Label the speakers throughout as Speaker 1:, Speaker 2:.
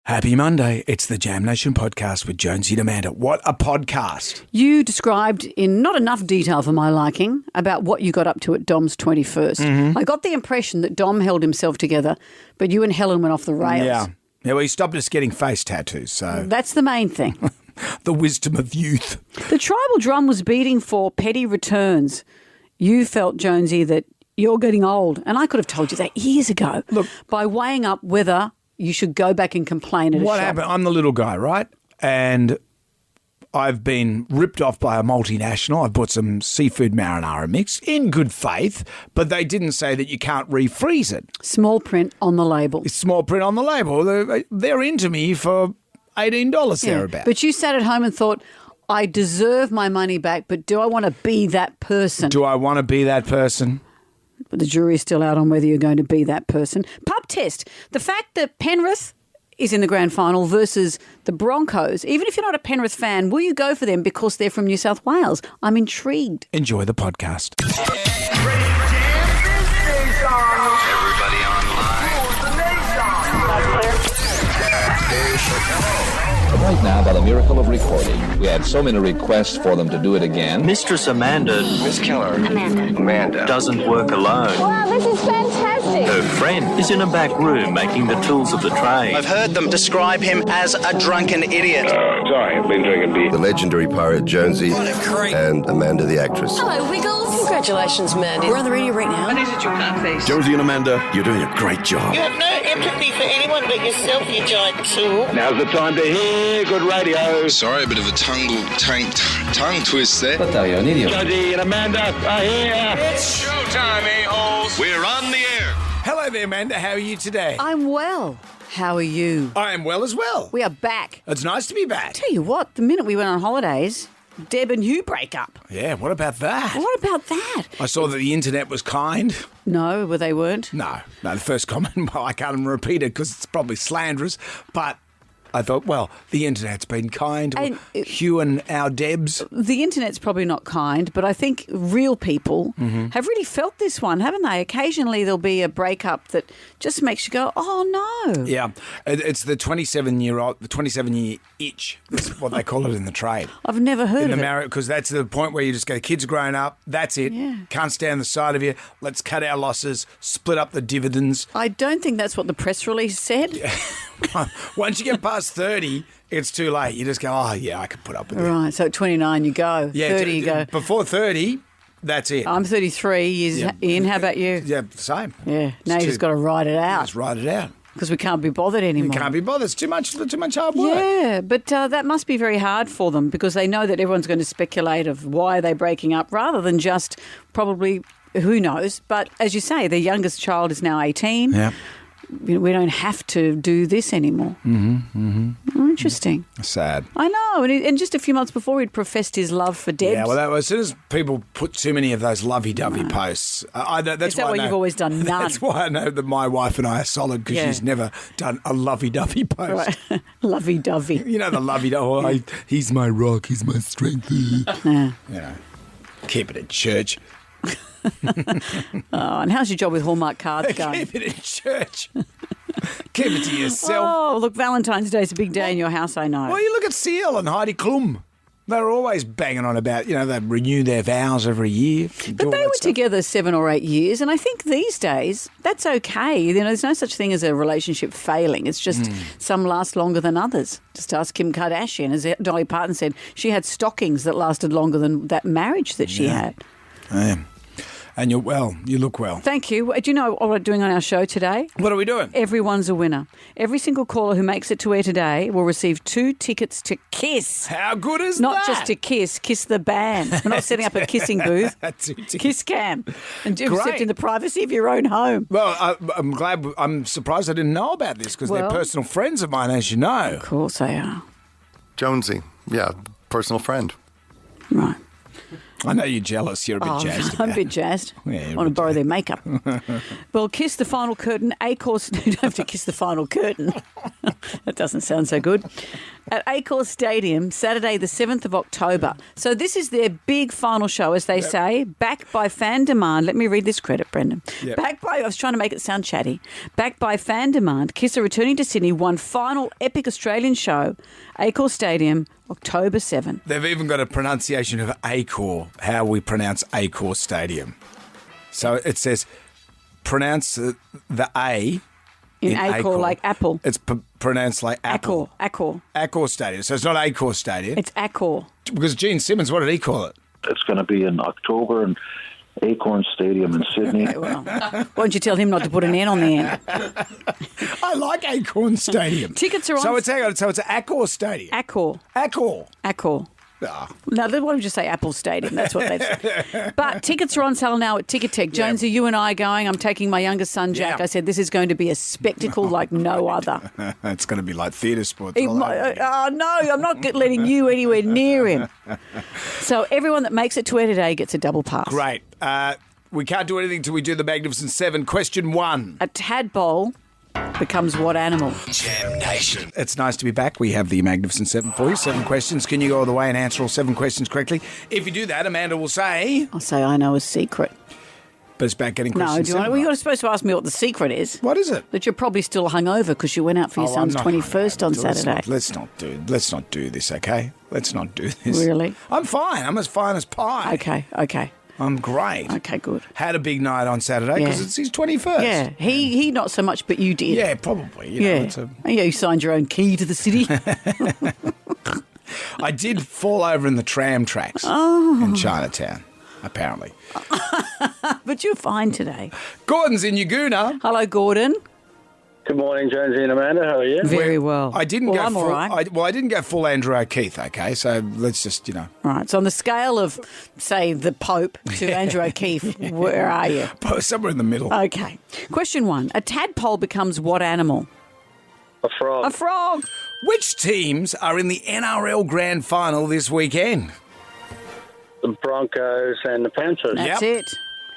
Speaker 1: Happy Monday. It's the Jam Nation podcast with Jonesy and Amanda. What a podcast.
Speaker 2: You described in not enough detail for my liking about what you got up to at Dom's 21st.
Speaker 1: Mm-hmm.
Speaker 2: I got the impression that Dom held himself together, but you and Helen went off the rails.
Speaker 1: Yeah, well, he stopped us getting face tattoos, so...
Speaker 2: That's the main thing.
Speaker 1: The wisdom of youth.
Speaker 2: The tribal drum was beating for petty returns. You felt, Jonesy, that you're getting old, and I could have told you that years ago.
Speaker 1: Look,
Speaker 2: by weighing up whether you should go back and complain at a shop.
Speaker 1: What happened? I'm the little guy, right? And I've been ripped off by a multinational. I bought some seafood marinara mix in good faith, but they didn't say that you can't refreeze it.
Speaker 2: Small print on the label.
Speaker 1: It's small print on the label. They're into me for $18 thereabouts.
Speaker 2: But you sat at home and thought, I deserve my money back, but do I want to be that person?
Speaker 1: Do I want to be that person?
Speaker 2: But the jury's still out on whether you're going to be that person. Pub test. The fact that Penrith is in the grand final versus the Broncos, even if you're not a Penrith fan, will you go for them because they're from New South Wales? I'm intrigued.
Speaker 1: Enjoy the podcast.
Speaker 3: Everybody
Speaker 4: Right now, by the miracle of recording, we had so many requests for them to do it again.
Speaker 5: Mistress Amanda.
Speaker 3: Miss Keller. Amanda.
Speaker 5: Doesn't work alone.
Speaker 6: Wow, this is fantastic.
Speaker 5: Her friend is in a back room making the tools of the trade.
Speaker 7: I've heard them describe him as a drunken idiot.
Speaker 3: Sorry, I've been drinking beer.
Speaker 8: The legendary pirate Jonesy and Amanda the actress.
Speaker 6: Hello, Wiggles. Congratulations, Mandy. We're on the radio right now.
Speaker 8: Jonesy and Amanda, you're doing a great job.
Speaker 9: You have no empathy for anyone but yourself, you giant tool.
Speaker 3: Now's the time to hear good radio.
Speaker 10: Sorry, a bit of a tongue twist there.
Speaker 4: What are you, an idiot?
Speaker 3: Jonesy and Amanda are here.
Speaker 10: It's showtime, a-holes. We're on the air.
Speaker 1: Hello there, Amanda. How are you today?
Speaker 2: I'm well. How are you?
Speaker 1: I am well as well.
Speaker 2: We are back.
Speaker 1: It's nice to be back.
Speaker 2: Tell you what, the minute we went on holidays, Deb and you break up.
Speaker 1: Yeah, what about that?
Speaker 2: What about that?
Speaker 1: I saw that the internet was kind.
Speaker 2: No, well, they weren't.
Speaker 1: No, the first comment, well, I can't even repeat it because it's probably slanderous, but I thought, well, the internet's been kind.
Speaker 2: And
Speaker 1: Hugh and our Debs.
Speaker 2: The internet's probably not kind, but I think real people have really felt this one, haven't they? Occasionally there'll be a breakup that just makes you go, oh, no.
Speaker 1: Yeah, it's the 27-year itch. That's what they call it in the trade.
Speaker 2: I've never heard of it.
Speaker 1: Because that's the point where you just go, kids are growing up, that's it.
Speaker 2: Yeah.
Speaker 1: Can't stand the sight of you. Let's cut our losses, split up the dividends.
Speaker 2: I don't think that's what the press release said.
Speaker 1: Once you get past 30, it's too late. You just go, oh, yeah, I can put up with it.
Speaker 2: Right, so at 29 you go,
Speaker 1: Yeah,
Speaker 2: 30 you go.
Speaker 1: Before 30, that's it.
Speaker 2: I'm 33 years in. How about you?
Speaker 1: Yeah, same.
Speaker 2: Yeah, now you just got to ride it out
Speaker 1: Just write it out.
Speaker 2: because we can't be bothered anymore.
Speaker 1: You can't be bothered. It's too much hard work.
Speaker 2: Yeah, but that must be very hard for them because they know that everyone's going to speculate of why are they breaking up rather than just probably, who knows. But as you say, their youngest child is now 18.
Speaker 1: Yeah.
Speaker 2: We don't have to do this anymore. Interesting.
Speaker 1: Sad.
Speaker 2: I know. And just a few months before, he'd professed his love for Debs.
Speaker 1: Yeah, well, as soon as people put too many of those lovey-dovey posts, that's
Speaker 2: Is that
Speaker 1: why
Speaker 2: why you've always done none?
Speaker 1: That's why I know that my wife and I are solid because she's never done a lovey-dovey post.
Speaker 2: Right. Lovey-dovey.
Speaker 1: You know the lovey-dovey, he's my rock, he's my strength.
Speaker 2: Yeah.
Speaker 1: You know, keep it at church.
Speaker 2: Oh, and how's your job with Hallmark cards going?
Speaker 1: Keep it in church. Keep it to yourself.
Speaker 2: Oh, look, Valentine's Day is a big day in your house, I know.
Speaker 1: Well, you look at Seal and Heidi Klum. They're always banging on about, they renew their vows every year.
Speaker 2: But they were together 7 or 8 years, and I think these days that's okay. There's no such thing as a relationship failing. It's just some last longer than others. Just ask Kim Kardashian. As Dolly Parton said, she had stockings that lasted longer than that marriage that she had.
Speaker 1: I am. And you're well. You look well.
Speaker 2: Thank you. Do you know what we're doing on our show today?
Speaker 1: What are we doing?
Speaker 2: Everyone's a winner. Every single caller who makes it to air today will receive 2 tickets to Kiss.
Speaker 1: How good is
Speaker 2: Not
Speaker 1: that?
Speaker 2: just to Kiss the band. We're not setting up a kissing booth. Kiss cam. And except in the privacy of your own home.
Speaker 1: Well, I'm surprised I didn't know about this because they're personal friends of mine, as you know.
Speaker 2: Of course they are.
Speaker 8: Jonesy, yeah, personal friend.
Speaker 2: Right.
Speaker 1: I know you're jealous. You're a bit jazzed.
Speaker 2: I'm a bit jazzed.
Speaker 1: Yeah,
Speaker 2: I want to borrow their makeup. Well, kiss the final curtain. You don't have to kiss the final curtain. That doesn't sound so good. at Accor Stadium, Saturday the 7th of October. So this is their big final show, as they say, backed by fan demand. Let me read this credit, Brendan.
Speaker 1: Yep.
Speaker 2: I was trying to make it sound chatty. Backed by fan demand, Kiss are returning to Sydney, one final epic Australian show, Accor Stadium, October 7.
Speaker 1: They've even got a pronunciation of Accor, how we pronounce Accor Stadium. So it says, pronounce the A
Speaker 2: in Accor, like apple.
Speaker 1: It's pronounced like apple.
Speaker 2: Accor.
Speaker 1: Accor Stadium. So it's not Accor Stadium.
Speaker 2: It's Accor.
Speaker 1: Because Gene Simmons, what did he call it?
Speaker 11: It's going to be in October in Acorn Stadium in Sydney.
Speaker 2: Okay, well, why don't you tell him not to put an N on the end?
Speaker 1: I like Acorn Stadium.
Speaker 2: Tickets are on.
Speaker 1: So it's Accor Stadium.
Speaker 2: Accor.
Speaker 1: Accor.
Speaker 2: No, why don't you just say Apple Stadium? That's what they said. But tickets are on sale now at Ticketek. Jonesy, you and I are going. I'm taking my youngest son, Jack. I said, this is going to be a spectacle like no other.
Speaker 1: It's going to be like theatre sports.
Speaker 2: Oh, no, I'm not letting you anywhere near him. So everyone that makes it to air today gets a double pass.
Speaker 1: Great. We can't do anything till we do the Magnificent Seven. Question 1.
Speaker 2: A tadpole becomes what animal?
Speaker 1: Jam Nation. It's nice to be back. We have the Magnificent Seven for you. 7 questions. Can you go all the way and answer all 7 questions correctly? If you do that, Amanda will say...
Speaker 2: I'll say I know a secret.
Speaker 1: But it's about getting
Speaker 2: No,
Speaker 1: questions.
Speaker 2: you're supposed to ask me what the secret is.
Speaker 1: What is it?
Speaker 2: That you're probably still hungover because you went out for your son's 21st on Saturday.
Speaker 1: Let's not do this, okay? Let's not do this.
Speaker 2: Really?
Speaker 1: I'm fine. I'm as fine as pie.
Speaker 2: Okay.
Speaker 1: I'm great.
Speaker 2: Okay, good.
Speaker 1: Had a big night on Saturday because it's his 21st.
Speaker 2: Yeah, he not so much, but you did.
Speaker 1: Yeah, probably.
Speaker 2: You signed your own key to the city.
Speaker 1: I did fall over in the tram tracks in Chinatown, apparently.
Speaker 2: But you're fine today.
Speaker 1: Gordon's in Yagoona.
Speaker 2: Hello, Gordon.
Speaker 12: Good morning, Jonesy and Amanda. How are you?
Speaker 2: Very well.
Speaker 1: I didn't
Speaker 2: well,
Speaker 1: go
Speaker 2: I'm
Speaker 1: full.
Speaker 2: all right.
Speaker 1: I didn't go full Andrew O'Keefe. Okay, so let's just
Speaker 2: Right. So on the scale of, say, the Pope to Andrew O'Keefe, where are you?
Speaker 1: Somewhere in the middle.
Speaker 2: Okay. Question 1: a tadpole becomes what animal?
Speaker 12: A frog.
Speaker 2: A frog.
Speaker 1: Which teams are in the NRL Grand Final this weekend?
Speaker 12: The Broncos and the Panthers.
Speaker 2: That's it.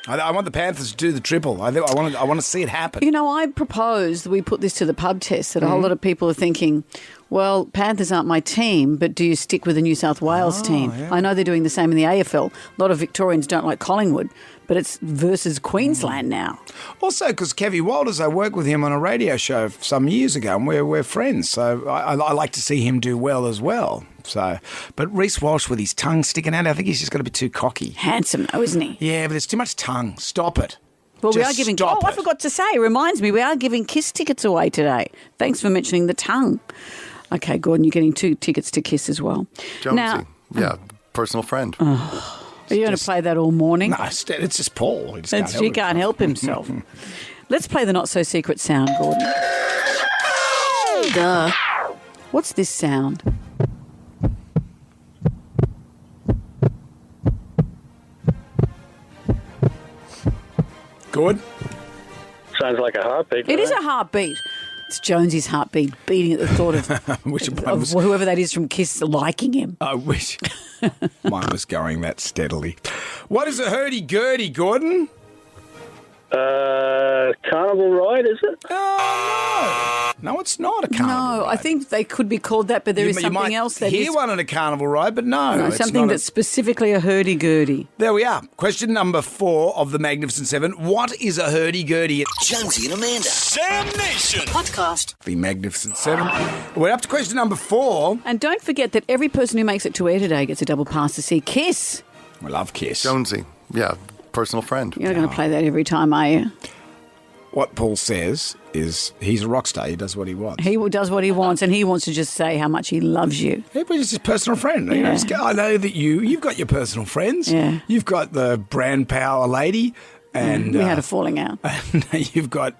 Speaker 1: I want the Panthers to do the triple. I want to see it happen.
Speaker 2: You know, I propose that we put this to the pub test, that a whole lot of people are thinking, well, Panthers aren't my team, but do you stick with the New South Wales team? Yeah. I know they're doing the same in the AFL. A lot of Victorians don't like Collingwood, but it's versus Queensland now. Also,
Speaker 1: because Kevy Walters, I worked with him on a radio show some years ago, and we're friends, so I like to see him do well as well. So, but Reece Walsh with his tongue sticking out, I think he's just got to be too cocky.
Speaker 2: Handsome though, isn't he?
Speaker 1: Yeah, but there's too much tongue. Stop it.
Speaker 2: Well, we are giving... I forgot to say, reminds me, we are giving Kiss tickets away today. Thanks for mentioning the tongue. Okay, Gordon, you're getting 2 tickets to Kiss as well.
Speaker 8: Jonesy, personal friend.
Speaker 2: Oh, are you going to play that all morning?
Speaker 1: No, it's just Paul.
Speaker 2: He can't help himself. Let's play the not-so-secret sound, Gordon. Duh. What's this sound?
Speaker 1: Good.
Speaker 12: Sounds like a heartbeat.
Speaker 2: It is a heartbeat. It's Jonesy's heartbeat beating at the thought of whoever that is from Kiss liking him.
Speaker 1: I wish mine was going that steadily. What is a hurdy-gurdy, Gordon?
Speaker 12: Carnival ride, is it?
Speaker 1: No, it's not a carnival ride.
Speaker 2: I think they could be called that, but there is something else that
Speaker 1: hear one on a carnival ride, but no, it's
Speaker 2: something that's specifically a hurdy-gurdy.
Speaker 1: There we are. Question number 4 of the Magnificent Seven. What is a hurdy-gurdy?
Speaker 13: Jonesy and Amanda.
Speaker 10: Jam Nation.
Speaker 13: Podcast.
Speaker 1: The Magnificent Seven. We're up to question number 4.
Speaker 2: And don't forget that every person who makes it to air today gets a double pass to see Kiss.
Speaker 1: We love Kiss.
Speaker 8: Jonesy, personal friend.
Speaker 2: You're not going to play that every time, are you?
Speaker 1: What Paul says is he's a rock star. He does what he wants.
Speaker 2: He does what he wants, and he wants to just say how much he loves you.
Speaker 1: Yeah, but he's his personal friend.
Speaker 2: Yeah.
Speaker 1: I know that you've got your personal friends.
Speaker 2: Yeah.
Speaker 1: You've got the brand power lady. And
Speaker 2: we had a falling out.
Speaker 1: And you've got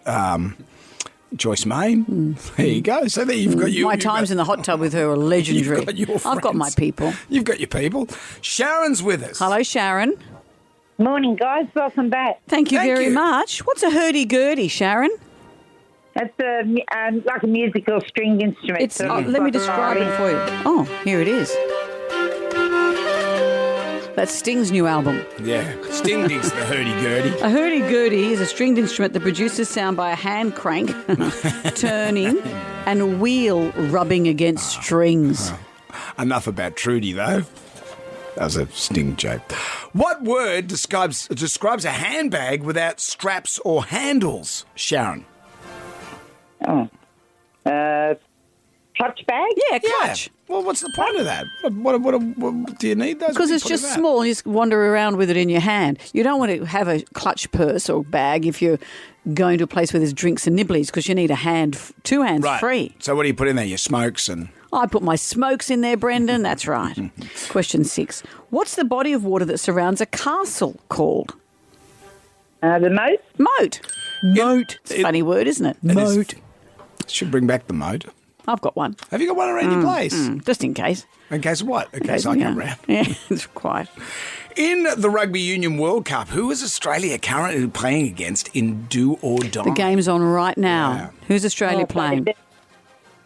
Speaker 1: Joyce Main. There you go. So there you've got you.
Speaker 2: My times in the hot tub with her are legendary. I've got my people.
Speaker 1: You've got your people. Sharon's with us.
Speaker 2: Hello, Sharon.
Speaker 14: Morning, guys. Welcome back.
Speaker 2: Thank you very much. What's a hurdy-gurdy, Sharon?
Speaker 14: That's like a musical stringed instrument.
Speaker 2: Let me describe it for you. Oh, here it is. That's Sting's new album.
Speaker 1: Yeah, Sting digs the hurdy-gurdy.
Speaker 2: A hurdy-gurdy is a stringed instrument that produces sound by a hand crank turning and wheel rubbing against strings.
Speaker 1: Enough about Trudy, though. That was a sting joke. What word describes a handbag without straps or handles, Sharon?
Speaker 14: Clutch bag?
Speaker 2: Yeah, clutch.
Speaker 1: Yeah. Well, what's the point of that? What do you need those?
Speaker 2: Because it's just small. You just wander around with it in your hand. You don't want to have a clutch purse or bag if you're going to a place where there's drinks and nibblies, because you need two hands free.
Speaker 1: So what do you put in there? Your smokes and...
Speaker 2: I put my smokes in there, Brendan. That's right. Question 6. What's the body of water that surrounds a castle called?
Speaker 14: The moat?
Speaker 2: Moat. Moat. It's a funny word, isn't it? Moat.
Speaker 1: Should bring back the moat.
Speaker 2: I've got one.
Speaker 1: Have you got one around your place?
Speaker 2: Just in case.
Speaker 1: In case of what? In case I come round.
Speaker 2: Yeah, it's quiet.
Speaker 1: In the Rugby Union World Cup, who is Australia currently playing against in Do or Die?
Speaker 2: The game's on right now.
Speaker 1: Yeah.
Speaker 2: Who's Australia playing?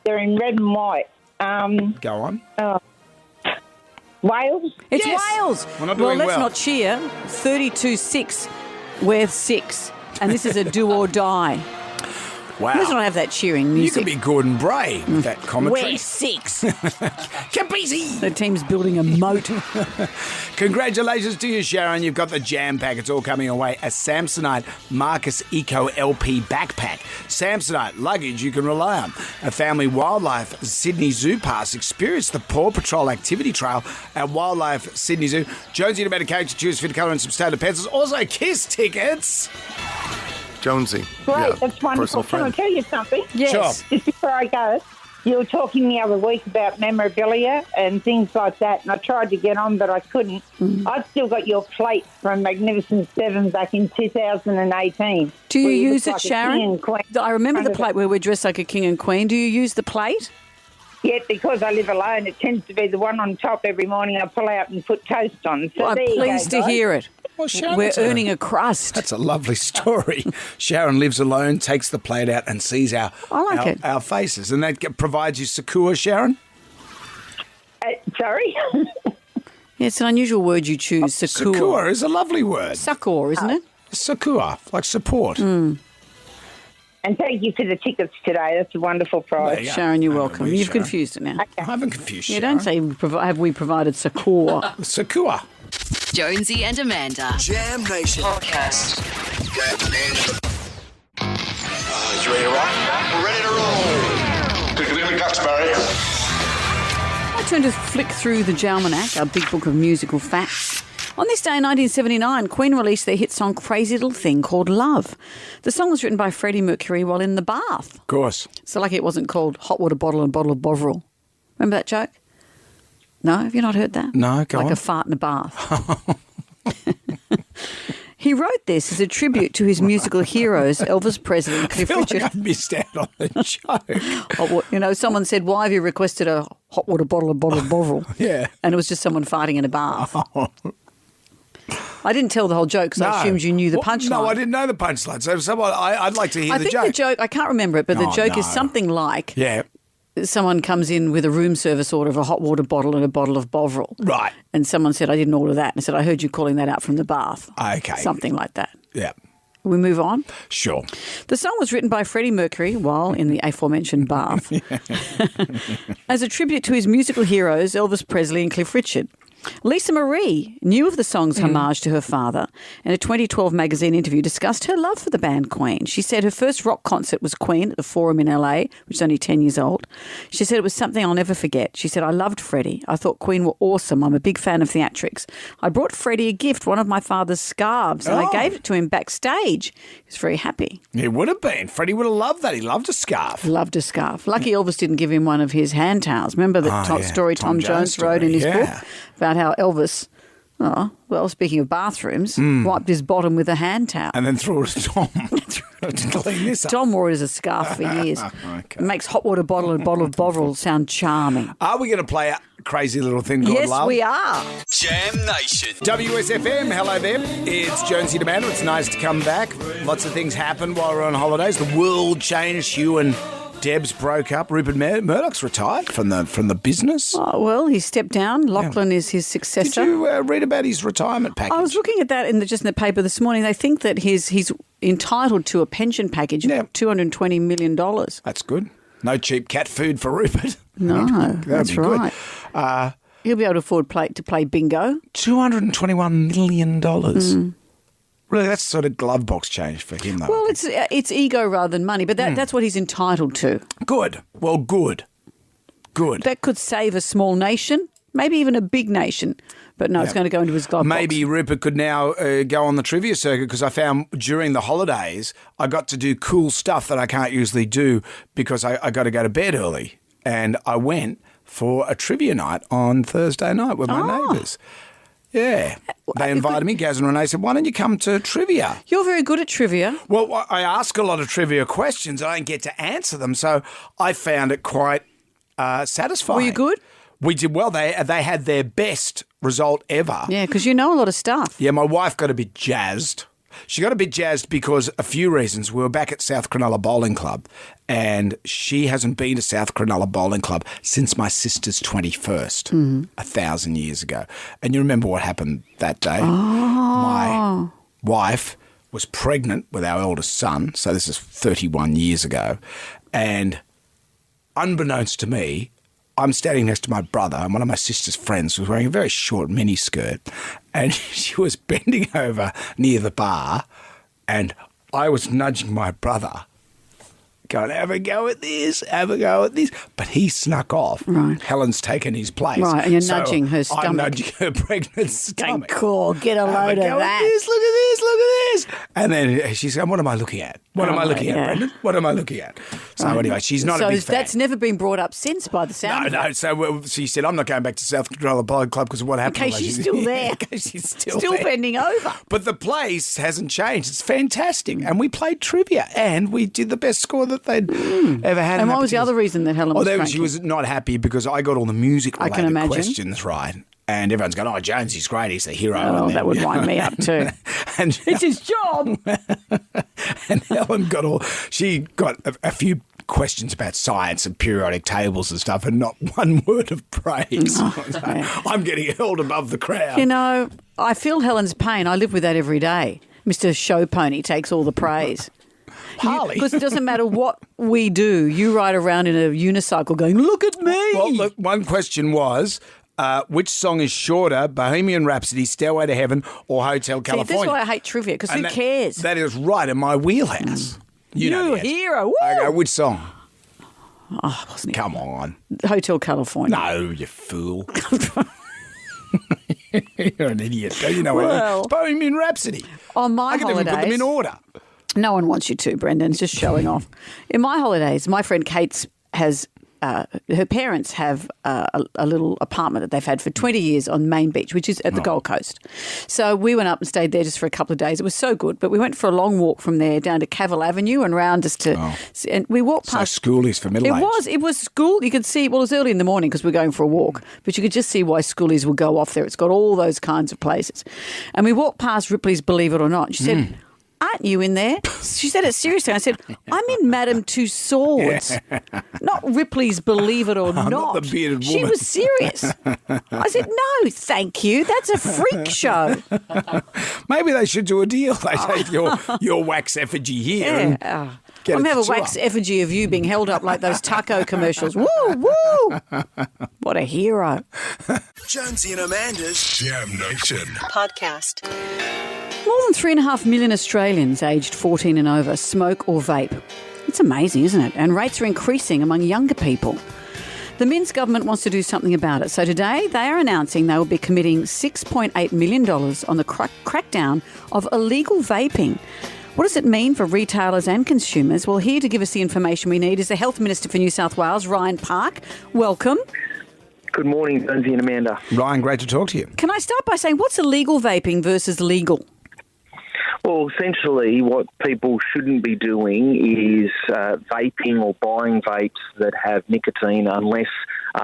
Speaker 14: They're in red and white.
Speaker 1: Go on.
Speaker 14: Wales?
Speaker 2: It's
Speaker 1: Yes.
Speaker 2: Wales.
Speaker 1: We're not doing
Speaker 2: let's
Speaker 1: well.
Speaker 2: not cheer. 32-6. We're 6. And this is a do or die.
Speaker 1: Wow.
Speaker 2: Let's not have that cheering music.
Speaker 1: You could be Gordon Bray with that commentary.
Speaker 2: We're 6.
Speaker 1: Kabisi!
Speaker 2: The team's building a moat.
Speaker 1: Congratulations to you, Sharon. You've got the jam pack. It's all coming away. A Samsonite Marcus Eco LP backpack. Samsonite luggage you can rely on. A Family Wildlife Sydney Zoo Pass. Experience the Paw Patrol activity trail at Wildlife Sydney Zoo. Jonesy and a character choose fit colour and some standard pencils. Also KISS tickets.
Speaker 8: Jonesy.
Speaker 14: Great,
Speaker 8: Yeah,
Speaker 14: that's wonderful.
Speaker 8: personal
Speaker 14: Can I
Speaker 8: friend.
Speaker 14: tell you something?
Speaker 2: Yes.
Speaker 1: Sure.
Speaker 14: Just before I go, you were talking the other week about memorabilia and things like that, and I tried to get on, but I couldn't. I've still got your plate from Magnificent Seven back in 2018.
Speaker 2: Do you
Speaker 14: where
Speaker 2: use
Speaker 14: look
Speaker 2: it,
Speaker 14: like a king
Speaker 2: Sharon?
Speaker 14: and queen.
Speaker 2: I remember the
Speaker 14: Front of
Speaker 2: plate where we're dressed like a king and queen. Do you use the plate?
Speaker 14: Yeah, because I live alone, it tends to be the one on top every morning I pull out and put toast on. So
Speaker 2: Well, I'm
Speaker 14: there you go,
Speaker 2: pleased to
Speaker 14: guys.
Speaker 2: hear it.
Speaker 1: Well, Sharon,
Speaker 2: We're
Speaker 1: that's
Speaker 2: earning a crust.
Speaker 1: That's a lovely story. Sharon lives alone, takes the plate out and sees our faces. And that provides you succour, Sharon?
Speaker 14: Sorry?
Speaker 2: Yeah, it's an unusual word you choose, succour.
Speaker 1: Succour is a lovely word.
Speaker 2: Succour, isn't it?
Speaker 1: Succour, like support.
Speaker 14: And thank you for the tickets today. That's a wonderful prize.
Speaker 2: Sharon, you're
Speaker 1: No,
Speaker 2: welcome.
Speaker 1: we,
Speaker 2: You've
Speaker 1: Sharon.
Speaker 2: confused it now.
Speaker 1: I haven't confused
Speaker 2: Yeah,
Speaker 1: Sharon.
Speaker 2: don't say, have we provided succour?
Speaker 1: Succour.
Speaker 6: Jonesy and Amanda.
Speaker 10: Jam Nation.
Speaker 6: Podcast.
Speaker 10: You ready to rock? We're ready to roll. Pick it in the guts, Barry.
Speaker 2: I turned to flick through the Jalmanac, our big book of musical facts. On this day in 1979, Queen released their hit song Crazy Little Thing called Love. The song was written by Freddie Mercury while in the bath.
Speaker 1: Of course.
Speaker 2: So lucky it wasn't called Hot Water Bottle and Bottle of Bovril. Remember that joke? No? Have you not heard that?
Speaker 1: No, go
Speaker 2: like
Speaker 1: on.
Speaker 2: a fart in a bath. He wrote this as a tribute to his musical heroes, Elvis Presley and
Speaker 1: I
Speaker 2: Cliff
Speaker 1: feel like
Speaker 2: Richard.
Speaker 1: I missed out on the joke.
Speaker 2: Someone said, why have you requested a hot water bottle and bottle of Bovril?
Speaker 1: Yeah.
Speaker 2: And it was just someone farting in a bath. I didn't tell the whole joke because I assumed you knew the punchline.
Speaker 1: No, I didn't know the punchline. So I'd like to hear the
Speaker 2: think
Speaker 1: joke.
Speaker 2: the joke, I can't remember it, but the
Speaker 1: Oh,
Speaker 2: joke is
Speaker 1: no.
Speaker 2: something like
Speaker 1: Yeah.
Speaker 2: someone comes in with a room service order of a hot water bottle and a bottle of Bovril.
Speaker 1: Right.
Speaker 2: And someone said, I didn't order that. And I said, I heard you calling that out from the bath.
Speaker 1: Okay.
Speaker 2: Something like that.
Speaker 1: Yeah.
Speaker 2: We move on.
Speaker 1: Sure.
Speaker 2: The song was written by Freddie Mercury while in the aforementioned bath as a tribute to his musical heroes, Elvis Presley and Cliff Richard. Lisa Marie knew of the song's homage to her father, and a 2012 magazine interview discussed her love for the band Queen. She said her first rock concert was Queen at the Forum in LA, which is only 10 years old. She said it was something I'll never forget. She said, I loved Freddie. I thought Queen were awesome. I'm a big fan of theatrics. I brought Freddie a gift, one of my father's scarves, and I gave it to him backstage. He was very happy.
Speaker 1: He would have been. Freddie would have loved that. He loved a scarf.
Speaker 2: Loved a scarf. Lucky Elvis didn't give him one of his hand towels. Remember the story Tom Jones wrote in his book about how Elvis, speaking of bathrooms, wiped his bottom with a hand towel.
Speaker 1: And then threw it at Tom to clean this up.
Speaker 2: Tom wore it as a scarf for years. It makes hot water bottle and bottle of Bovril sound charming.
Speaker 1: Are we going to play a crazy little thing called
Speaker 2: Yes,
Speaker 1: love?
Speaker 2: we are.
Speaker 10: Jam Nation.
Speaker 1: WSFM, hello there. It's Jonesy DeMando. It's nice to come back. Lots of things happened while we're on holidays. The world changed. Hugh and Debs broke up. Rupert Murdoch's retired from the business.
Speaker 2: Oh, well, he stepped down. Lachlan is his successor.
Speaker 1: Did you read about his retirement package?
Speaker 2: I was looking at that just in the paper this morning. They think that he's entitled to a pension package of $220 million.
Speaker 1: That's good. No cheap cat food for Rupert.
Speaker 2: No, that's right.
Speaker 1: Good.
Speaker 2: He'll be able to afford to play bingo.
Speaker 1: $221 million. Really, that's sort of glove box change for him, though.
Speaker 2: Well, it's ego rather than money, but that's what he's entitled to.
Speaker 1: Good. Well, good. Good.
Speaker 2: That could save a small nation, maybe even a big nation. But no, it's going to go into his glove box.
Speaker 1: Maybe Rupert could now go on the trivia circuit, because I found during the holidays I got to do cool stuff that I can't usually do because I got to go to bed early. And I went for a trivia night on Thursday night with my neighbours. Yeah. They invited me. Gaz and Renee said, why don't you come to trivia?
Speaker 2: You're very good at trivia.
Speaker 1: Well, I ask a lot of trivia questions. I don't get to answer them, so I found it quite satisfying.
Speaker 2: Were you good?
Speaker 1: We did well. They had their best result ever.
Speaker 2: Yeah, because you know a lot of stuff.
Speaker 1: Yeah, my wife got a bit jazzed. She got a bit jazzed because a few reasons. We were back at South Cronulla Bowling Club, and she hasn't been to South Cronulla Bowling Club since my sister's 21st, 1,000 years ago. And you remember what happened that day?
Speaker 2: Oh.
Speaker 1: My wife was pregnant with our eldest son, so this is 31 years ago, and unbeknownst to me, I'm standing next to my brother, and one of my sister's friends was wearing a very short mini skirt, and she was bending over near the bar, and I was nudging my brother, going, have a go at this, have a go at this. But he snuck off.
Speaker 2: Right.
Speaker 1: Helen's taken his place.
Speaker 2: Right, and you're nudging her stomach.
Speaker 1: I'm nudging her pregnant stomach.
Speaker 2: Cool, get a load of that.
Speaker 1: Look at this, look at this. And then she's going, what am I looking at? What am I looking at, Brendan? What am I looking at? So anyway, she's not a big fan.
Speaker 2: So that's never been brought up since, by the sound of it.
Speaker 1: No. So she said, I'm not going back to South Cronulla Bowling Club because of what happened.
Speaker 2: Okay, she's still there.
Speaker 1: Okay, she's still
Speaker 2: there. Bending over.
Speaker 1: But the place hasn't changed. It's fantastic. And we played trivia, and we did the best score that they'd ever had.
Speaker 2: And what was the other reason that Helen was cranky?
Speaker 1: She was not happy because I got all the music-related questions right. And everyone's going, Jonesy's great, he's the hero.
Speaker 2: Oh, that would wind me up too.
Speaker 1: And
Speaker 2: it's his job.
Speaker 1: And Helen she got a few questions about science and periodic tables and stuff, and not one word of praise. I'm getting held above the crowd.
Speaker 2: You know, I feel Helen's pain. I live with that every day. Mr. Show Pony takes all the praise.
Speaker 1: Harley.
Speaker 2: Because it doesn't matter what we do, you ride around in a unicycle going, look at me.
Speaker 1: Well, look, one question was, which song is shorter, Bohemian Rhapsody, Stairway to Heaven, or Hotel California?
Speaker 2: See, that's why I hate trivia, because who cares?
Speaker 1: That is right in my wheelhouse.
Speaker 2: You hero. Woo!
Speaker 1: Okay, which song?
Speaker 2: Oh, wasn't it?
Speaker 1: Come on.
Speaker 2: Hotel California.
Speaker 1: No, you fool. You're an idiot. Don't you know it's Bohemian Rhapsody.
Speaker 2: On my holidays. I
Speaker 1: can even put them in order.
Speaker 2: No one wants you to, Brendan. It's just showing off. In my holidays, my friend Kate has... her parents have a little apartment that they've had for 20 years on Main Beach, which is at the Gold Coast. So we went up and stayed there just for a couple of days. It was so good, but we went for a long walk from there down to Cavill Avenue and round just to... And we walked past...
Speaker 1: So schoolies for middle age.
Speaker 2: It was school. You could see... Well, it was early in the morning because we were going for a walk, but you could just see why schoolies would go off there. It's got all those kinds of places. And we walked past Ripley's Believe It or Not. She said... Aren't you in there? She said it seriously. I said, I'm in Madame Tussauds, not Ripley's Believe It or Not.
Speaker 1: Not the bearded woman.
Speaker 2: She was serious. I said, no, thank you. That's a freak show.
Speaker 1: Maybe they should do a deal. They take your wax effigy here.
Speaker 2: Yeah. I'm going to have a wax effigy of you being held up like those taco commercials. Woo, woo. What a hero.
Speaker 13: Jonesy and Amanda's Jam Nation
Speaker 6: Podcast.
Speaker 2: More than 3.5 million Australians aged 14 and over smoke or vape. It's amazing, isn't it? And rates are increasing among younger people. The Min's government wants to do something about it. So today they are announcing they will be committing $6.8 million on the crackdown of illegal vaping. What does it mean for retailers and consumers? Well, here to give us the information we need is the Health Minister for New South Wales, Ryan Park. Welcome.
Speaker 12: Good morning, Jonesy and Amanda.
Speaker 1: Ryan, great to talk to you.
Speaker 2: Can I start by saying what's illegal vaping versus legal?
Speaker 12: Well, essentially what people shouldn't be doing is vaping or buying vapes that have nicotine unless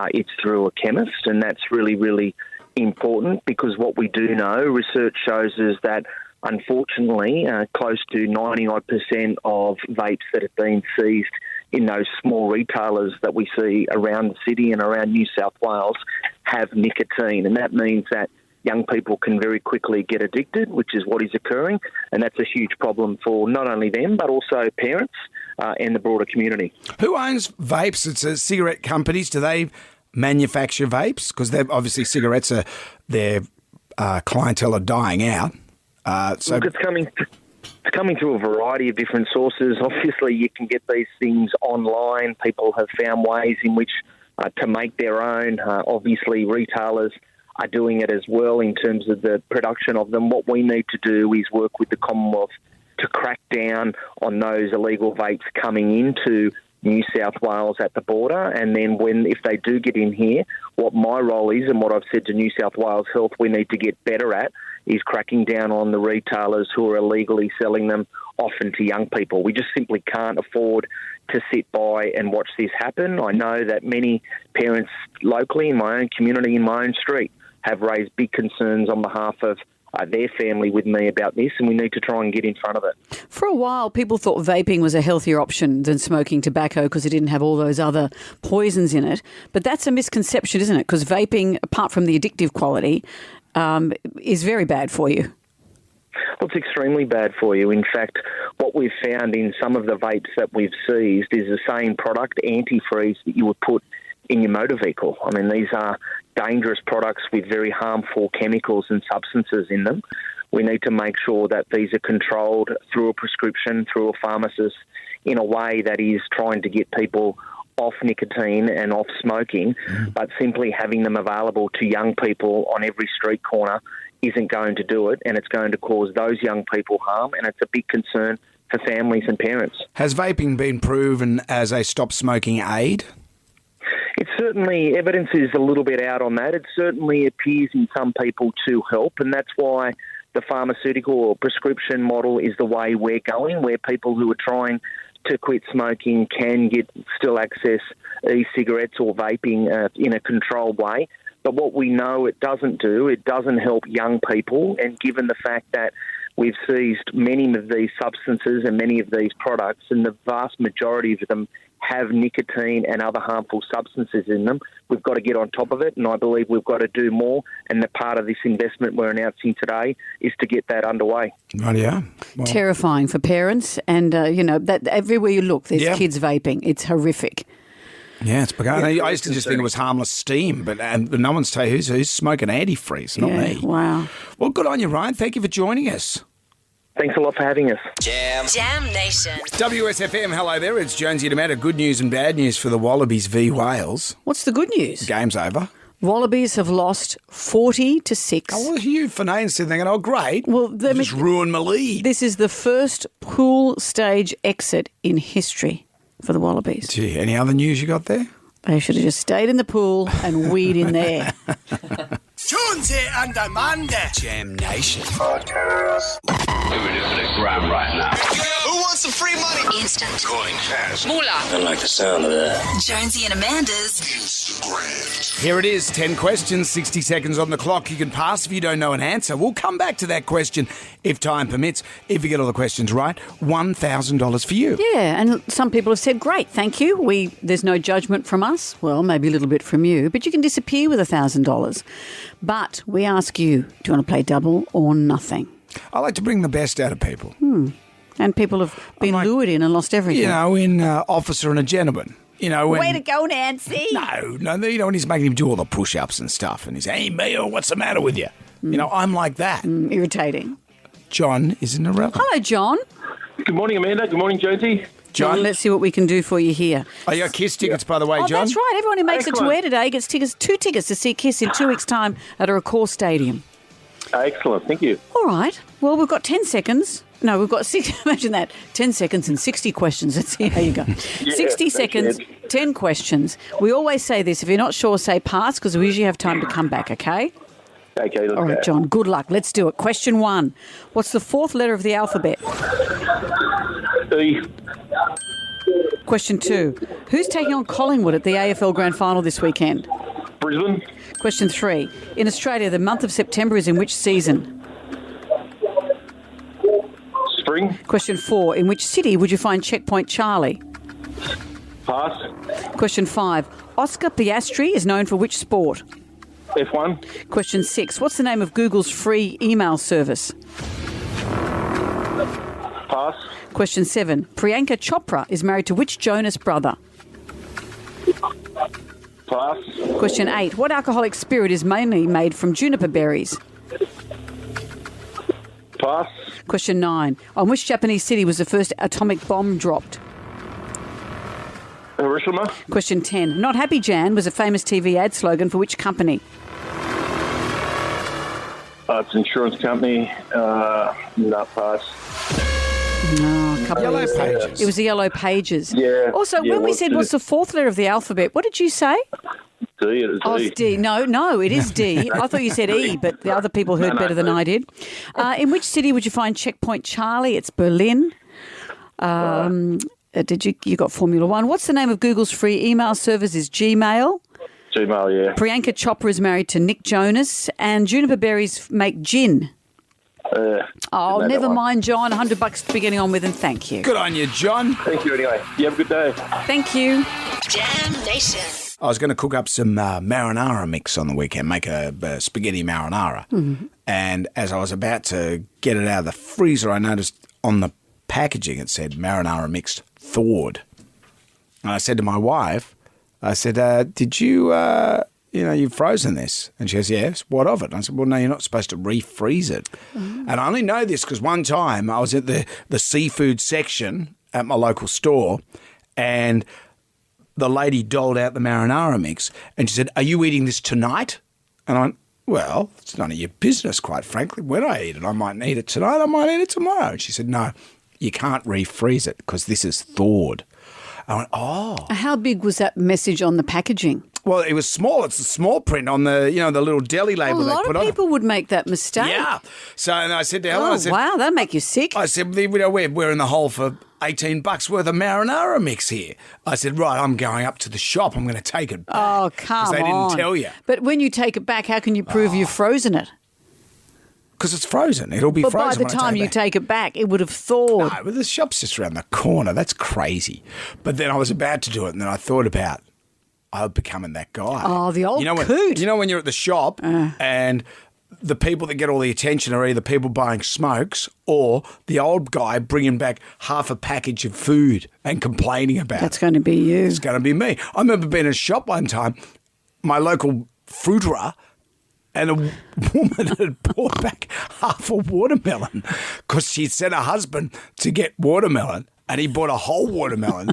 Speaker 12: it's through a chemist, and that's really, really important because what we do know, research shows us that unfortunately close to 90% of vapes that have been seized in those small retailers that we see around the city and around New South Wales have nicotine, and that means that young people can very quickly get addicted, which is what is occurring, and that's a huge problem for not only them but also parents and the broader community.
Speaker 1: Who owns vapes? It's cigarette companies. Do they manufacture vapes? Because obviously cigarettes their clientele are dying out.
Speaker 12: Look, it's coming through a variety of different sources. Obviously, you can get these things online. People have found ways in which to make their own. Obviously, retailers are doing it as well in terms of the production of them. What we need to do is work with the Commonwealth to crack down on those illegal vapes coming into New South Wales at the border, and then if they do get in here, what my role is and what I've said to New South Wales Health we need to get better at is cracking down on the retailers who are illegally selling them, often to young people. We just simply can't afford to sit by and watch this happen. I know that many parents locally in my own community, in my own street, have raised big concerns on behalf of their family with me about this, and we need to try and get in front of it.
Speaker 2: For a while, people thought vaping was a healthier option than smoking tobacco because it didn't have all those other poisons in it. But that's a misconception, isn't it? Because vaping, apart from the addictive quality, is very bad for you.
Speaker 12: Well, it's extremely bad for you. In fact, what we've found in some of the vapes that we've seized is the same product, antifreeze, that you would put in your motor vehicle. I mean, these are dangerous products with very harmful chemicals and substances in them. We need to make sure that these are controlled through a prescription, through a pharmacist, in a way that is trying to get people off nicotine and off smoking, but simply having them available to young people on every street corner isn't going to do it, and it's going to cause those young people harm, and it's a big concern for families and parents.
Speaker 1: Has vaping been proven as a stop smoking aid?
Speaker 12: It certainly, evidence is a little bit out on that. It certainly appears in some people to help, and that's why the pharmaceutical or prescription model is the way we're going, where people who are trying to quit smoking can still access e-cigarettes or vaping in a controlled way. But what we know it doesn't do, it doesn't help young people, and given the fact that we've seized many of these substances and many of these products, and the vast majority of them have nicotine and other harmful substances in them, we've got to get on top of it, and I believe we've got to do more, and the part of this investment we're announcing today is to get that underway.
Speaker 1: Right, yeah. Well,
Speaker 2: terrifying for parents, and, that everywhere you look, there's kids vaping. It's horrific.
Speaker 1: Yeah, it's begun. I used to just think it was harmless steam, but no one's telling who's smoking antifreeze, not me.
Speaker 2: Wow.
Speaker 1: Well, good on you, Ryan. Thank you for joining us.
Speaker 12: Thanks a lot for having us.
Speaker 6: Jam Nation.
Speaker 1: WSFM, hello there. It's Jonesy and Amanda. Good news and bad news for the Wallabies v Wales.
Speaker 2: What's the good news?
Speaker 1: Game's over.
Speaker 2: Wallabies have lost 40-6.
Speaker 1: Oh, well, you Finane sitting there going, oh, great.
Speaker 2: Well,
Speaker 1: just ruined my lead.
Speaker 2: This is the first pool stage exit in history for the Wallabies.
Speaker 1: Gee, any other news you got there?
Speaker 2: They should have just stayed in the pool and weed in there.
Speaker 13: Jonesy and Amanda. Jam Nation.
Speaker 10: Podcast. We're living a gram right now.
Speaker 13: Who wants some free money?
Speaker 6: Instant.
Speaker 10: Coin fast.
Speaker 6: Moolah.
Speaker 10: I like the sound of that.
Speaker 6: Jonesy and Amanda's
Speaker 13: Instagram.
Speaker 1: Here it is, 10 questions, 60 seconds on the clock. You can pass if you don't know an answer. We'll come back to that question if time permits. If you get all the questions right, $1,000 for you.
Speaker 2: Yeah, and some people have said, great, thank you. There's no judgment from us. Well, maybe a little bit from you, but you can disappear with $1,000. But we ask you, do you want to play double or nothing?
Speaker 1: I like to bring the best out of people.
Speaker 2: And people have been lured in and lost everything.
Speaker 1: You know, in Officer and a Gentleman. You know, when,
Speaker 2: way to go, Nancy.
Speaker 1: No, you know, when he's making him do all the push-ups and stuff, and he's, hey, Mio, what's the matter with you? You know, I'm like that.
Speaker 2: Irritating.
Speaker 1: John is in the room.
Speaker 2: Hello, John.
Speaker 3: Good morning, Amanda. Good morning, Jonesy.
Speaker 2: John, let's see what we can do for you here.
Speaker 1: Oh, you got Kiss tickets, by the way, John?
Speaker 2: That's right. Everyone who makes it to air today gets two tickets to see Kiss in 2 weeks' time at a Accor Stadium.
Speaker 3: Excellent. Thank you.
Speaker 2: All right. Well, we've got 10 seconds. No, we've got 6. Imagine that. 10 seconds and 60 questions. Let's see how you go. 60 seconds, 10 questions. We always say this. If you're not sure, say pass, because we usually have time to come back, okay?
Speaker 3: Okay,
Speaker 2: all right, John, good luck. Let's do it. Question 1. What's the 4th letter of the alphabet?
Speaker 3: E.
Speaker 2: Question 2. Who's taking on Collingwood at the AFL Grand Final this weekend?
Speaker 3: Brisbane.
Speaker 2: Question 3. In Australia, the month of September is in which season?
Speaker 3: Spring.
Speaker 2: Question 4. In which city would you find Checkpoint Charlie?
Speaker 3: Pass.
Speaker 2: Question 5. Oscar Piastri is known for which sport?
Speaker 3: F1.
Speaker 2: Question 6. What's the name of Google's free email service?
Speaker 3: Pass.
Speaker 2: Question 7. Priyanka Chopra is married to which Jonas brother?
Speaker 3: Pass.
Speaker 2: Question 8. What alcoholic spirit is mainly made from juniper berries?
Speaker 3: Pass.
Speaker 2: Question 9. On which Japanese city was the first atomic bomb dropped?
Speaker 3: Hiroshima.
Speaker 2: Question 10. Not Happy Jan was a famous TV ad slogan for which company?
Speaker 3: It's an insurance company. No, pass.
Speaker 2: No, a couple
Speaker 1: Yellow
Speaker 2: of years
Speaker 1: Pages.
Speaker 2: later. It was the Yellow Pages.
Speaker 3: Yeah.
Speaker 2: Also,
Speaker 3: yeah,
Speaker 2: when we
Speaker 3: what's
Speaker 2: said
Speaker 3: it?
Speaker 2: what's the fourth letter of the alphabet, what did you say?
Speaker 3: D. It is
Speaker 2: Oh,
Speaker 3: D.
Speaker 2: it's D. No, it is D. I thought you said E, but the other people heard better than I did. In which city would you find Checkpoint Charlie? It's Berlin. You got Formula One. What's the name of Google's free email service? Is Gmail.
Speaker 3: Gmail, yeah.
Speaker 2: Priyanka Chopra is married to Nick Jonas, and juniper berries make gin. Oh, never mind, John. $100 to be getting on with, and thank you.
Speaker 1: Good on you, John.
Speaker 3: Thank you anyway. You have a good day.
Speaker 2: Thank you.
Speaker 6: Jam Nation.
Speaker 1: I was going to cook up some marinara mix on the weekend, make a spaghetti marinara. Mm-hmm. And as I was about to get it out of the freezer, I noticed on the packaging it said marinara mixed thawed. And I said to my wife, I said, did you, you've frozen this? And she goes, yes. What of it? And I said, well, no, you're not supposed to refreeze it. Mm-hmm. And I only know this because one time I was at the seafood section at my local store and the lady doled out the marinara mix and she said, are you eating this tonight? And I went, well, it's none of your business, quite frankly. When I eat it, I might eat it tonight, I might eat it tomorrow. And she said, no, you can't refreeze it because this is thawed. I went, oh.
Speaker 2: How big was that message on the packaging?
Speaker 1: Well, it was small. It's the small print on the, the little deli label they put on.
Speaker 2: A lot of people would make that mistake.
Speaker 1: Yeah. So and I said to Helen, I said,
Speaker 2: wow, that'll make you sick.
Speaker 1: I said, we're in the hole for $18 worth of marinara mix here. I said, right, I'm going up to the shop. I'm going to take it back.
Speaker 2: Oh, come on.
Speaker 1: Because they didn't tell you.
Speaker 2: But when you take it back, how can you prove you've frozen it?
Speaker 1: Because it's frozen. It'll be frozen.
Speaker 2: But by the time you take it back, it would have thawed.
Speaker 1: No, but the shop's just around the corner. That's crazy. But then I was about to do it, and then I thought about I'm becoming that guy.
Speaker 2: Oh, the old
Speaker 1: coot. You know when you're at the shop and the people that get all the attention are either people buying smokes or the old guy bringing back half a package of food and complaining about it.
Speaker 2: That's going to be you.
Speaker 1: It's going to be me. I remember being in a shop one time, my local fruiterer, and a woman had brought back half a watermelon because she'd sent her husband to get watermelon and he bought a whole watermelon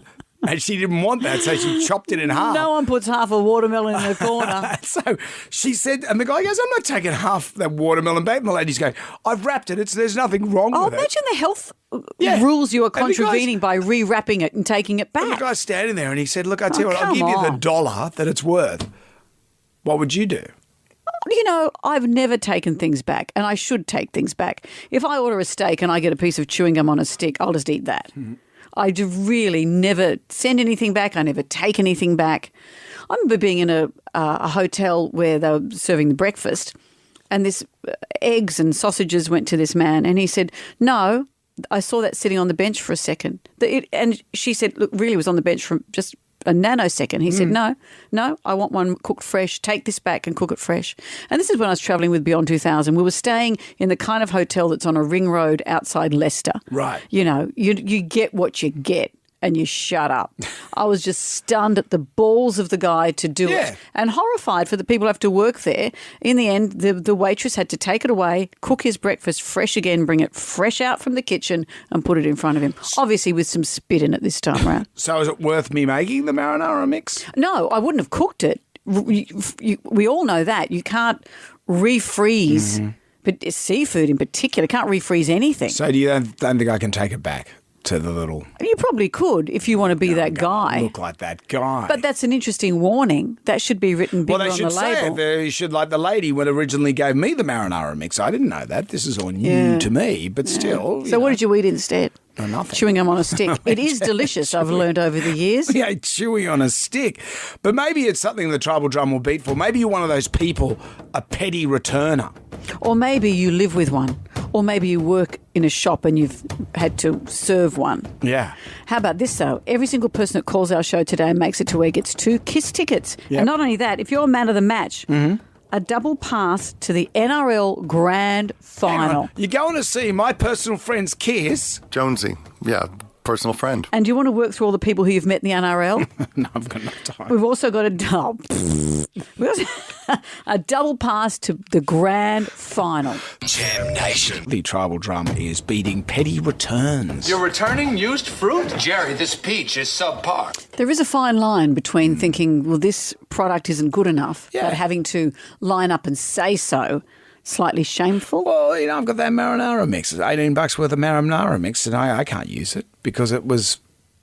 Speaker 1: and she didn't want that, so she chopped it in half.
Speaker 2: No one puts half a watermelon in a corner.
Speaker 1: So she said, and the guy goes, I'm not taking half that watermelon back. And the lady's going, I've wrapped it. There's nothing wrong with it.
Speaker 2: Imagine the health rules you are contravening by rewrapping it and taking it back.
Speaker 1: And the guy's standing there and he said, look, I tell you what, I'll give you the $1 that it's worth. What would you do?
Speaker 2: I've never taken things back, and I should take things back. If I order a steak and I get a piece of chewing gum on a stick, I'll just eat that. Mm-hmm. I really never send anything back. I never take anything back. I remember being in a hotel where they were serving the breakfast, and this eggs and sausages went to this man, and he said, no, I saw that sitting on the bench for a second. And she said, look, really was on the bench for just a nanosecond. He said, no, I want one cooked fresh. Take this back and cook it fresh. And this is when I was travelling with Beyond 2000. We were staying in the kind of hotel that's on a ring road outside Leicester.
Speaker 1: Right.
Speaker 2: You get what you get and you shut up. I was just stunned at the balls of the guy to do it and horrified for the people who have to work there. In the end, the waitress had to take it away, cook his breakfast fresh again, bring it fresh out from the kitchen and put it in front of him, obviously with some spit in it this time around.
Speaker 1: So is it worth me making the marinara mix?
Speaker 2: No, I wouldn't have cooked it. We all know that. You can't refreeze, but seafood in particular, can't refreeze anything.
Speaker 1: So do you don't think I can take it back to the little...
Speaker 2: You probably could if you want to be that guy.
Speaker 1: Look like that guy.
Speaker 2: But that's an interesting warning. That should be written bigger on the label.
Speaker 1: Well, they should say it. You should, like the lady when originally gave me the marinara mix. I didn't know that. This is all new to me, but still.
Speaker 2: So what did you eat instead?
Speaker 1: No, nothing.
Speaker 2: Chewing gum on a stick. It is delicious, I've learned over the years.
Speaker 1: Yeah, chewing on a stick. But maybe it's something the Tribal Drum will beat for. Maybe you're one of those people, a petty returner.
Speaker 2: Or maybe you live with one. Or maybe you work in a shop and you've had to serve one.
Speaker 1: Yeah.
Speaker 2: How about this, though? Every single person that calls our show today and makes it to air gets 2 Kiss tickets. Yep. And not only that, if you're a man of the match, a double pass to the NRL Grand Final.
Speaker 1: You're going to see my personal friend's Kiss.
Speaker 8: Jonesy, yeah, personal friend.
Speaker 2: And do you want to work through all the people who you've met in the NRL?
Speaker 1: No, I've got no time.
Speaker 2: We've also got a double pass to the Grand Final.
Speaker 13: Jam Nation.
Speaker 1: The tribal drum is beating petty returns.
Speaker 10: You're returning used fruit? Jerry, this peach is subpar.
Speaker 2: There is a fine line between thinking, well, this product isn't good enough, but having to line up and say so. Slightly shameful.
Speaker 1: Well, you know, I've got that marinara mix. It's $18 worth of marinara mix, and I can't use it because it was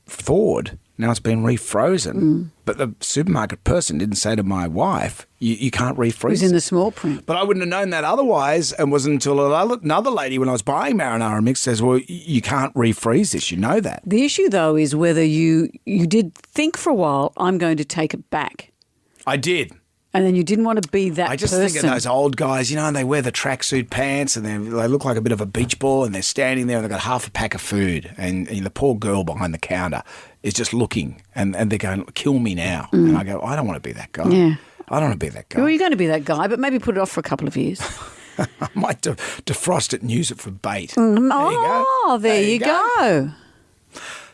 Speaker 1: thawed. Now it's been refrozen. But the supermarket person didn't say to my wife, you can't refreeze it.
Speaker 2: It was in the small print.
Speaker 1: But I wouldn't have known that otherwise, and wasn't until another lady when I was buying marinara mix says, well, you can't refreeze this. You know that.
Speaker 2: The issue, though, is whether you did think for a while, I'm going to take it back.
Speaker 1: I did.
Speaker 2: And then you didn't want to be that person.
Speaker 1: I just think of those old guys, you know, and they wear the tracksuit pants and they look like a bit of a beach ball and they're standing there and they've got half a pack of food and the poor girl behind the counter is just looking and they're going, kill me now. And I go, I don't want to be that guy.
Speaker 2: Yeah.
Speaker 1: I don't want to be that guy.
Speaker 2: Well, you're going to be that guy, but maybe put it off for a couple of years.
Speaker 1: I might defrost it and use it for bait.
Speaker 2: There you go.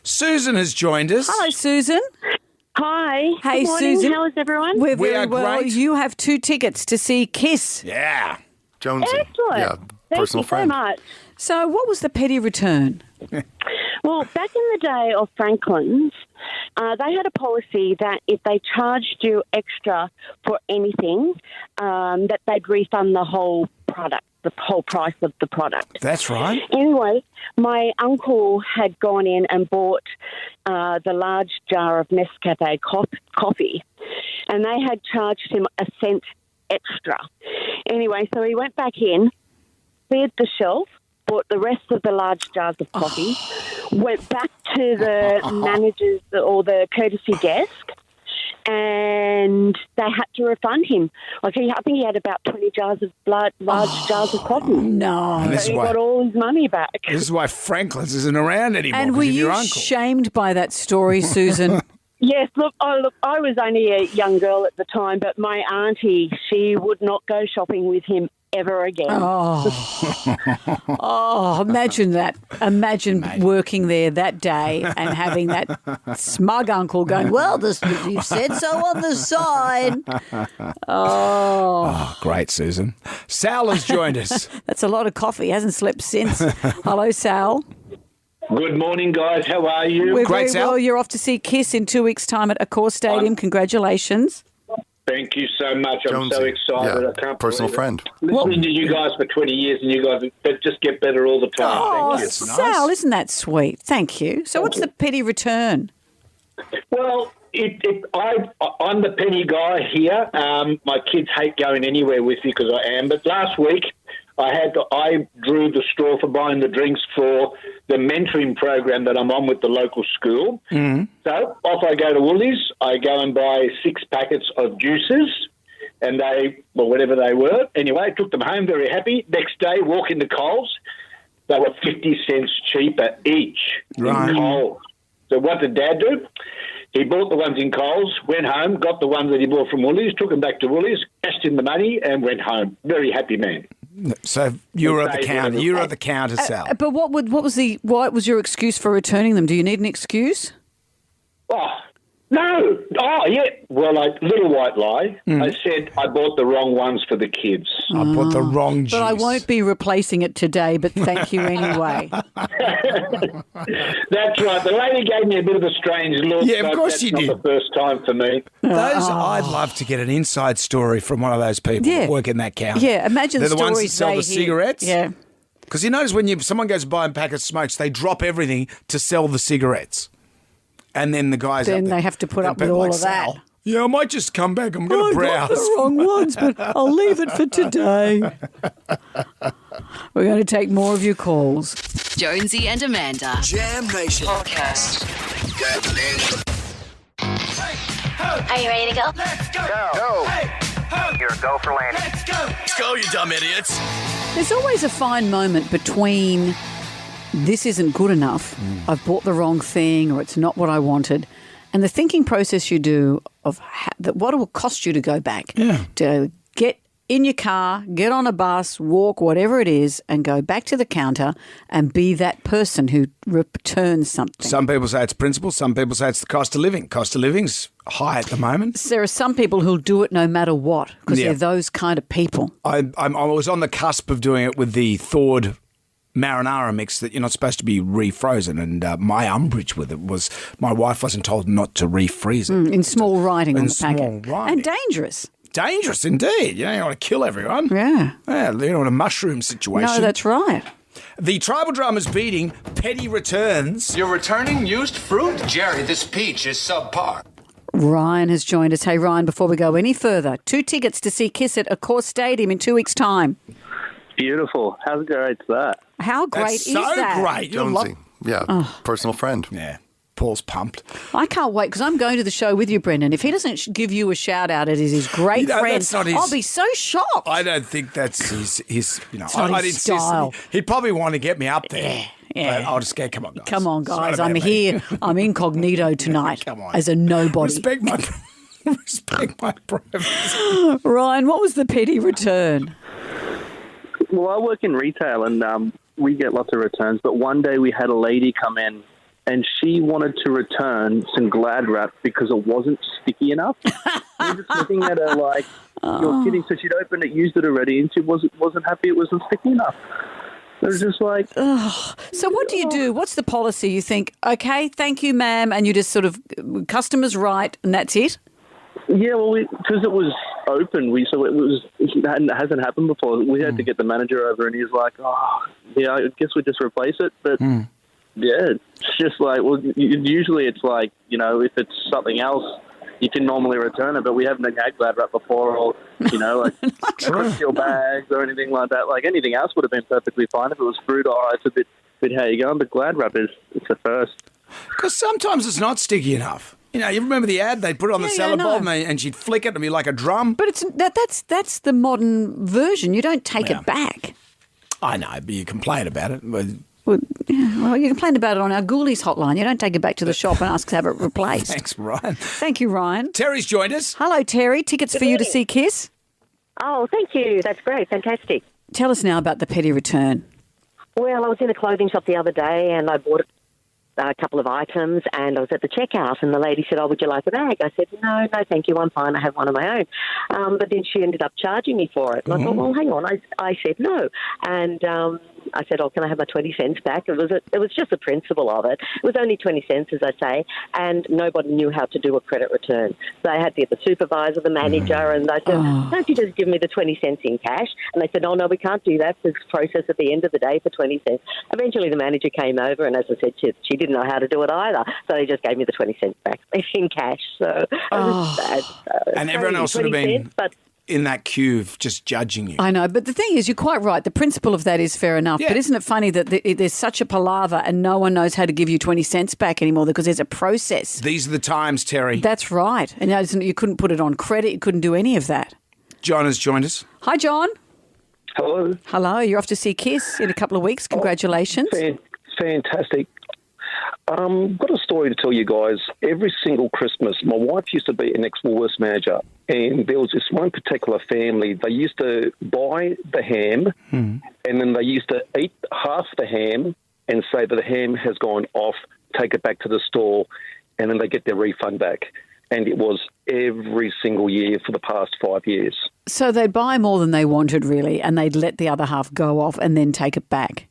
Speaker 1: Susan has joined us.
Speaker 2: Hello, Susan.
Speaker 15: Hi.
Speaker 2: Hey,
Speaker 15: Good morning.
Speaker 2: Susan.
Speaker 15: How is everyone?
Speaker 2: We're
Speaker 1: We
Speaker 2: very
Speaker 1: are
Speaker 2: well.
Speaker 1: great.
Speaker 2: You have 2 tickets to see Kiss.
Speaker 1: Yeah.
Speaker 8: Jonesy.
Speaker 15: Excellent.
Speaker 8: Yeah,
Speaker 15: Thank
Speaker 8: personal
Speaker 15: you
Speaker 8: friend.
Speaker 15: so much.
Speaker 2: So what was the petty return?
Speaker 15: Well, back in the day of Franklin's, they had a policy that if they charged you extra for anything, that they'd refund the whole product, the whole price of the product.
Speaker 1: That's right.
Speaker 15: Anyway, my uncle had gone in and bought the large jar of Nescafe coffee, and they had charged him a cent extra. Anyway, so he went back in, cleared the shelf, bought the rest of the large jars of coffee, went back to the managers or the courtesy desk, and they had to refund him. I think he had about 20 jars of large jars of coffee.
Speaker 2: No.
Speaker 15: So he got all his money back.
Speaker 1: This is why Franklin's isn't around anymore.
Speaker 2: And were
Speaker 1: because of your
Speaker 2: you
Speaker 1: uncle.
Speaker 2: shamed by that story, Susan?
Speaker 15: Yes, look, I was only a young girl at the time, but my auntie, she would not go shopping with him ever again.
Speaker 2: Imagine that. Imagine working there that day and having that smug uncle going, well, you've said so on the sign.
Speaker 1: Oh, great, Susan. Sal has joined us.
Speaker 2: That's a lot of coffee. He hasn't slept since. Hello, Sal.
Speaker 16: Good morning, guys. How are you?
Speaker 2: We're very well. You're off to see Kiss in 2 weeks' time at Accor Stadium. Congratulations.
Speaker 16: Thank you so much. I'm so excited.
Speaker 8: Yeah,
Speaker 16: I can't
Speaker 8: personal
Speaker 16: believe it.
Speaker 8: friend.
Speaker 16: Listening to you guys for 20 years and you guys just get better all the time.
Speaker 2: Oh,
Speaker 16: Thank you.
Speaker 2: Sal, isn't that sweet? Thank you. So what's the petty return?
Speaker 16: Well, I'm the penny guy here. My kids hate going anywhere with me because I am. But last week, I drew the straw for buying the drinks for the mentoring program that I'm on with the local school.
Speaker 1: Mm-hmm.
Speaker 16: So off I go to Woolies. I go and buy 6 packets of juices, and whatever they were. Anyway, I took them home very happy. Next day, walk into Coles. They were 50 cents cheaper each in Coles. So what did Dad do? He bought the ones in Coles, went home, got the ones that he bought from Woolies, took them back to Woolies, cashed in the money, and went home. Very happy man.
Speaker 1: So you were at the counter. You were at the counter, Sal.
Speaker 2: But what was your excuse for returning them? Do you need an excuse?
Speaker 16: Oh, no. Oh, yeah. Well, little white lie. I said I bought the wrong ones for the kids.
Speaker 1: I bought the wrong juice.
Speaker 2: But I won't be replacing it today, but thank you anyway.
Speaker 16: That's right. The lady gave me a bit of a strange look.
Speaker 1: Yeah, of course she did.
Speaker 16: Not the first time for me.
Speaker 1: I'd love to get an inside story from one of those people that work in that counter.
Speaker 2: Yeah, imagine
Speaker 1: They're the ones that
Speaker 2: stories
Speaker 1: sell
Speaker 2: they
Speaker 1: the
Speaker 2: hear.
Speaker 1: cigarettes.
Speaker 2: Yeah.
Speaker 1: Because you notice when someone goes to buy a packet of smokes, they drop everything to sell the cigarettes. And then the guys
Speaker 2: Then they have to put up with all of that.
Speaker 1: Yeah, I might just come back. I'm going to browse.
Speaker 2: I got the wrong ones, but I'll leave it for today. We're going to take more of your calls.
Speaker 6: Jonesy and Amanda.
Speaker 13: Jam Nation.
Speaker 6: Podcast.
Speaker 13: Jam Nation.
Speaker 6: Are you ready to go?
Speaker 13: Let's go. Go.
Speaker 7: You're a go for landing.
Speaker 13: Let's go. Let's go, you dumb idiots.
Speaker 2: There's always a fine moment between this isn't good enough, I've bought the wrong thing, or it's not what I wanted, and the thinking process you do of what it will cost you to go back, to get in your car, get on a bus, walk, whatever it is, and go back to the counter and be that person who returns something.
Speaker 1: Some people say it's principle. Some people say it's the cost of living. Cost of living's high at the moment.
Speaker 2: There are some people who'll do it no matter what because they're those kind of people.
Speaker 1: I was on the cusp of doing it with the thawed marinara mix that you're not supposed to be refrozen, and my umbrage with it was my wife wasn't told not to refreeze it.
Speaker 2: In small writing on the
Speaker 1: small
Speaker 2: packet.
Speaker 1: writing.
Speaker 2: And dangerous.
Speaker 1: Dangerous indeed. You don't want to kill everyone.
Speaker 2: Yeah.
Speaker 1: Yeah, you know, in a mushroom situation.
Speaker 2: No, that's right.
Speaker 1: The tribal drama's beating Petty returns.
Speaker 13: You're returning used fruit? Jerry, this peach is subpar.
Speaker 2: Ryan has joined us. Hey, Ryan, before we go any further, 2 tickets to see Kiss at Accor Stadium in 2 weeks' time.
Speaker 12: Beautiful. How great is that?
Speaker 2: How great
Speaker 1: That's
Speaker 2: is
Speaker 1: so
Speaker 2: that?
Speaker 1: great.
Speaker 8: Jonesy. Yeah, personal friend.
Speaker 1: Yeah. Paul's pumped.
Speaker 2: I can't wait because I'm going to the show with you, Brendan. If he doesn't give you a shout out as his great friend,
Speaker 1: that's not his,
Speaker 2: I'll be so shocked.
Speaker 1: I don't think that's his you know,
Speaker 2: It's not
Speaker 1: I'd
Speaker 2: his
Speaker 1: insist.
Speaker 2: style.
Speaker 1: He'd probably want to get me up there.
Speaker 2: Yeah.
Speaker 1: But I'll just go, come on, guys.
Speaker 2: Come on,
Speaker 1: It's not
Speaker 2: guys.
Speaker 1: about
Speaker 2: I'm
Speaker 1: me.
Speaker 2: here. I'm incognito tonight
Speaker 1: Come on.
Speaker 2: as a nobody.
Speaker 1: Respect my privacy.
Speaker 2: Ryan, what was the Petty return?
Speaker 12: Well, I work in retail and we get lots of returns, but one day we had a lady come in and she wanted to return some Glad wrap because it wasn't sticky enough. We were just looking at her like, you're kidding. So she'd opened it, used it already, and she wasn't happy it wasn't sticky enough. It was just like...
Speaker 2: So what do you do? What's the policy? You think, okay, thank you, ma'am, and you just sort of, customer's right, and that's it?
Speaker 12: Yeah, well, because it was open, it hasn't happened before. We had to get the manager over, and he was like, yeah, I guess we just replace it. But, yeah, it's just like, well, usually it's like, you know, if it's something else, you can normally return it, but we haven't had Glad wrap before, or, you know, like steel bags or anything like that. Like anything else would have been perfectly fine. If it was fruit, it's a bit how you going, but Glad wrap it's the first.
Speaker 1: Because sometimes it's not sticky enough. You know, you remember the ad? They'd put it on the salad bowl and she'd flick it and be like a drum.
Speaker 2: But it's that's the modern version. You don't take it back.
Speaker 1: I know, but you complain about it.
Speaker 2: Well, you complain about it on our Ghoulies hotline. You don't take it back to the shop and ask to have it replaced.
Speaker 1: Thanks, Ryan.
Speaker 2: Thank you, Ryan.
Speaker 1: Terry's joined us.
Speaker 2: Hello, Terry. Tickets for you to see Kiss.
Speaker 15: Oh, thank you. That's great. Fantastic.
Speaker 2: Tell us now about the Petty return.
Speaker 15: Well, I was in a clothing shop the other day and I bought a couple of items and I was at the checkout and the lady said, would you like a bag? I said, no, thank you, I'm fine, I have one of my own. But then she ended up charging me for it. And I thought, well, hang on, I said no. And I said, can I have my 20 cents back? It was just the principle of it. It was only 20 cents, as I say, and nobody knew how to do a credit return. So I had to get the supervisor, the manager, and I said, don't you just give me the 20 cents in cash? And they said, oh, no, we can't do that. There's a process at the end of the day for 20 cents. Eventually the manager came over, and as I said, she didn't know how to do it either. So they just gave me the 20 cents back in cash. So it was sad.
Speaker 1: And everyone else would have been in that queue just judging you.
Speaker 2: I know, but the thing is, you're quite right. The principle of that is fair enough. Yeah. But isn't it funny that there's such a palaver and no one knows how to give you 20 cents back anymore because there's a process.
Speaker 1: These are the times, Terry.
Speaker 2: That's right. And you couldn't put it on credit. You couldn't do any of that.
Speaker 1: John has joined us.
Speaker 2: Hi, John.
Speaker 12: Hello.
Speaker 2: Hello. You're off to see Kiss in a couple of weeks. Congratulations.
Speaker 11: Fantastic. Got a story to tell you guys. Every single Christmas, my wife used to be an ex-Woolworths manager, and there was this one particular family. They used to buy the ham, and then they used to eat half the ham and say that the ham has gone off, take it back to the store, and then they get their refund back. And it was every single year for the past 5 years.
Speaker 2: So they'd buy more than they wanted, really, and they'd let the other half go off and then take it back?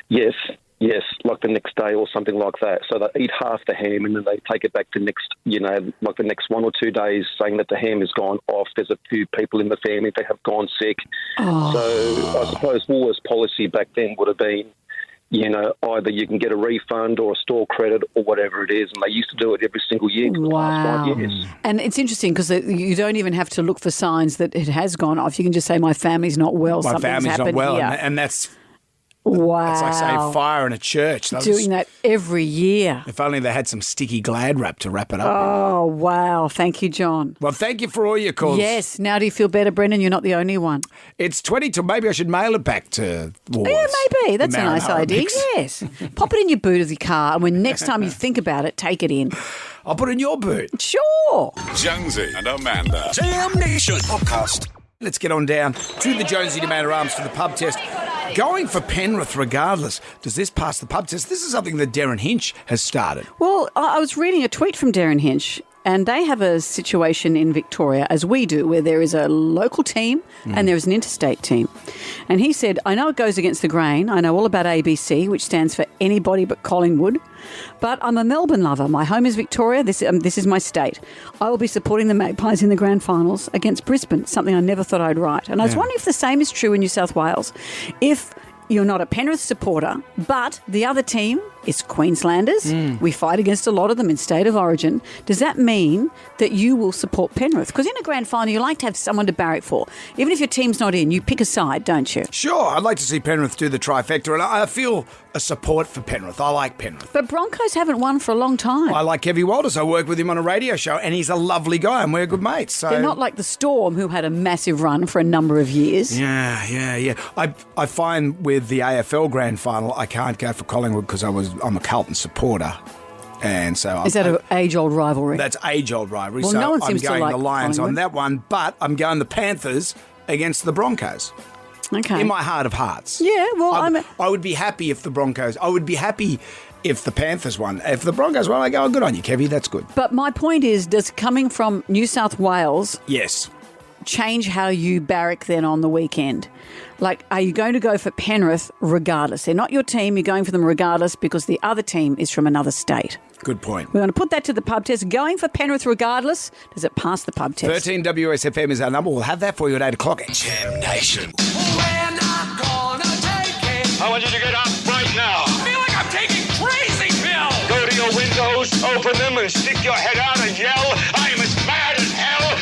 Speaker 11: Yes, like the next day or something like that. So they eat half the ham and then they take it back the next, like the next 1 or 2 days, saying that the ham has gone off. There's a few people in the family that have gone sick.
Speaker 2: Oh.
Speaker 11: So I suppose Woolworths' policy back then would have been, either you can get a refund or a store credit or whatever it is. And they used to do it every single year for the past 5 years.
Speaker 2: And it's interesting because you don't even have to look for signs that it has gone off. You can just say, my family's not well,
Speaker 1: My family's not well.
Speaker 2: Here.
Speaker 1: And that's...
Speaker 2: Wow.
Speaker 1: It's like saying fire in a church.
Speaker 2: Doing that every year.
Speaker 1: If only they had some sticky Glad wrap to wrap it up.
Speaker 2: Oh, wow. Thank you, John.
Speaker 1: Well, thank you for all your calls.
Speaker 2: Yes. Now do you feel better, Brendan? You're not the only one.
Speaker 1: It's 22. Maybe I should mail it back to Woolworths.
Speaker 2: Yeah, maybe. That's a nice idea.
Speaker 1: Mix.
Speaker 2: Yes. Pop it in your boot of the car, and when next time you think about it, take it in.
Speaker 1: I'll put it in your boot.
Speaker 2: Sure.
Speaker 13: Jonesy and Amanda. Jam Nation Podcast.
Speaker 1: Let's get on down to the Jonesy Demander Arms for the pub test. Going for Penrith regardless. Does this pass the pub test? This is something that Darren Hinch has started.
Speaker 2: Well, I was reading a tweet from Darren Hinch, and they have a situation in Victoria, as we do, where there is a local team and there is an interstate team. And he said, I know it goes against the grain. I know all about ABC, which stands for Anybody But Collingwood. But I'm a Melbourne lover. My home is Victoria. This is my state. I will be supporting the Magpies in the grand finals against Brisbane, something I never thought I'd write. And I was wondering if the same is true in New South Wales. If you're not a Penrith supporter, but the other team is Queenslanders. We fight against a lot of them in state of origin. Does that mean that you will support Penrith? Because in a grand final, you like to have someone to barrack for. Even if your team's not in, you pick a side, don't you?
Speaker 1: Sure, I'd like to see Penrith do the trifecta, and I feel a support for Penrith. I like Penrith.
Speaker 2: But Broncos haven't won for a long time.
Speaker 1: I like Kevy Walters. I work with him on a radio show, and he's a lovely guy, and we're good mates. So.
Speaker 2: They're not like the Storm, who had a massive run for a number of years.
Speaker 1: Yeah. I find with the AFL grand final, I can't go for Collingwood because I'm a Carlton supporter. And so
Speaker 2: is that an age-old rivalry?
Speaker 1: That's age-old rivalry.
Speaker 2: Well,
Speaker 1: so
Speaker 2: no one seems
Speaker 1: I'm going
Speaker 2: to like
Speaker 1: the Lions
Speaker 2: Collingwood
Speaker 1: on that one, but I'm going the Panthers against the Broncos.
Speaker 2: Okay.
Speaker 1: In my heart of hearts.
Speaker 2: Yeah, well,
Speaker 1: I would be happy if the Broncos. I would be happy if the Panthers won. If the Broncos won, I go, oh, good on you, Kevy. That's good.
Speaker 2: But my point is, does coming from New South Wales change how you barrack then on the weekend? Like, are you going to go for Penrith regardless? They're not your team. You're going for them regardless because the other team is from another state.
Speaker 1: Good point.
Speaker 2: We're going to put that to the pub test. Going for Penrith regardless, does it pass the pub test?
Speaker 1: 13 WSFM is our number. We'll have that for you at 8 o'clock.
Speaker 13: Jam Nation.
Speaker 10: I want you to get up right now.
Speaker 13: I feel like I'm taking crazy pills.
Speaker 10: Go to your windows, open them, and stick your head out and yell, I'm as mad as hell.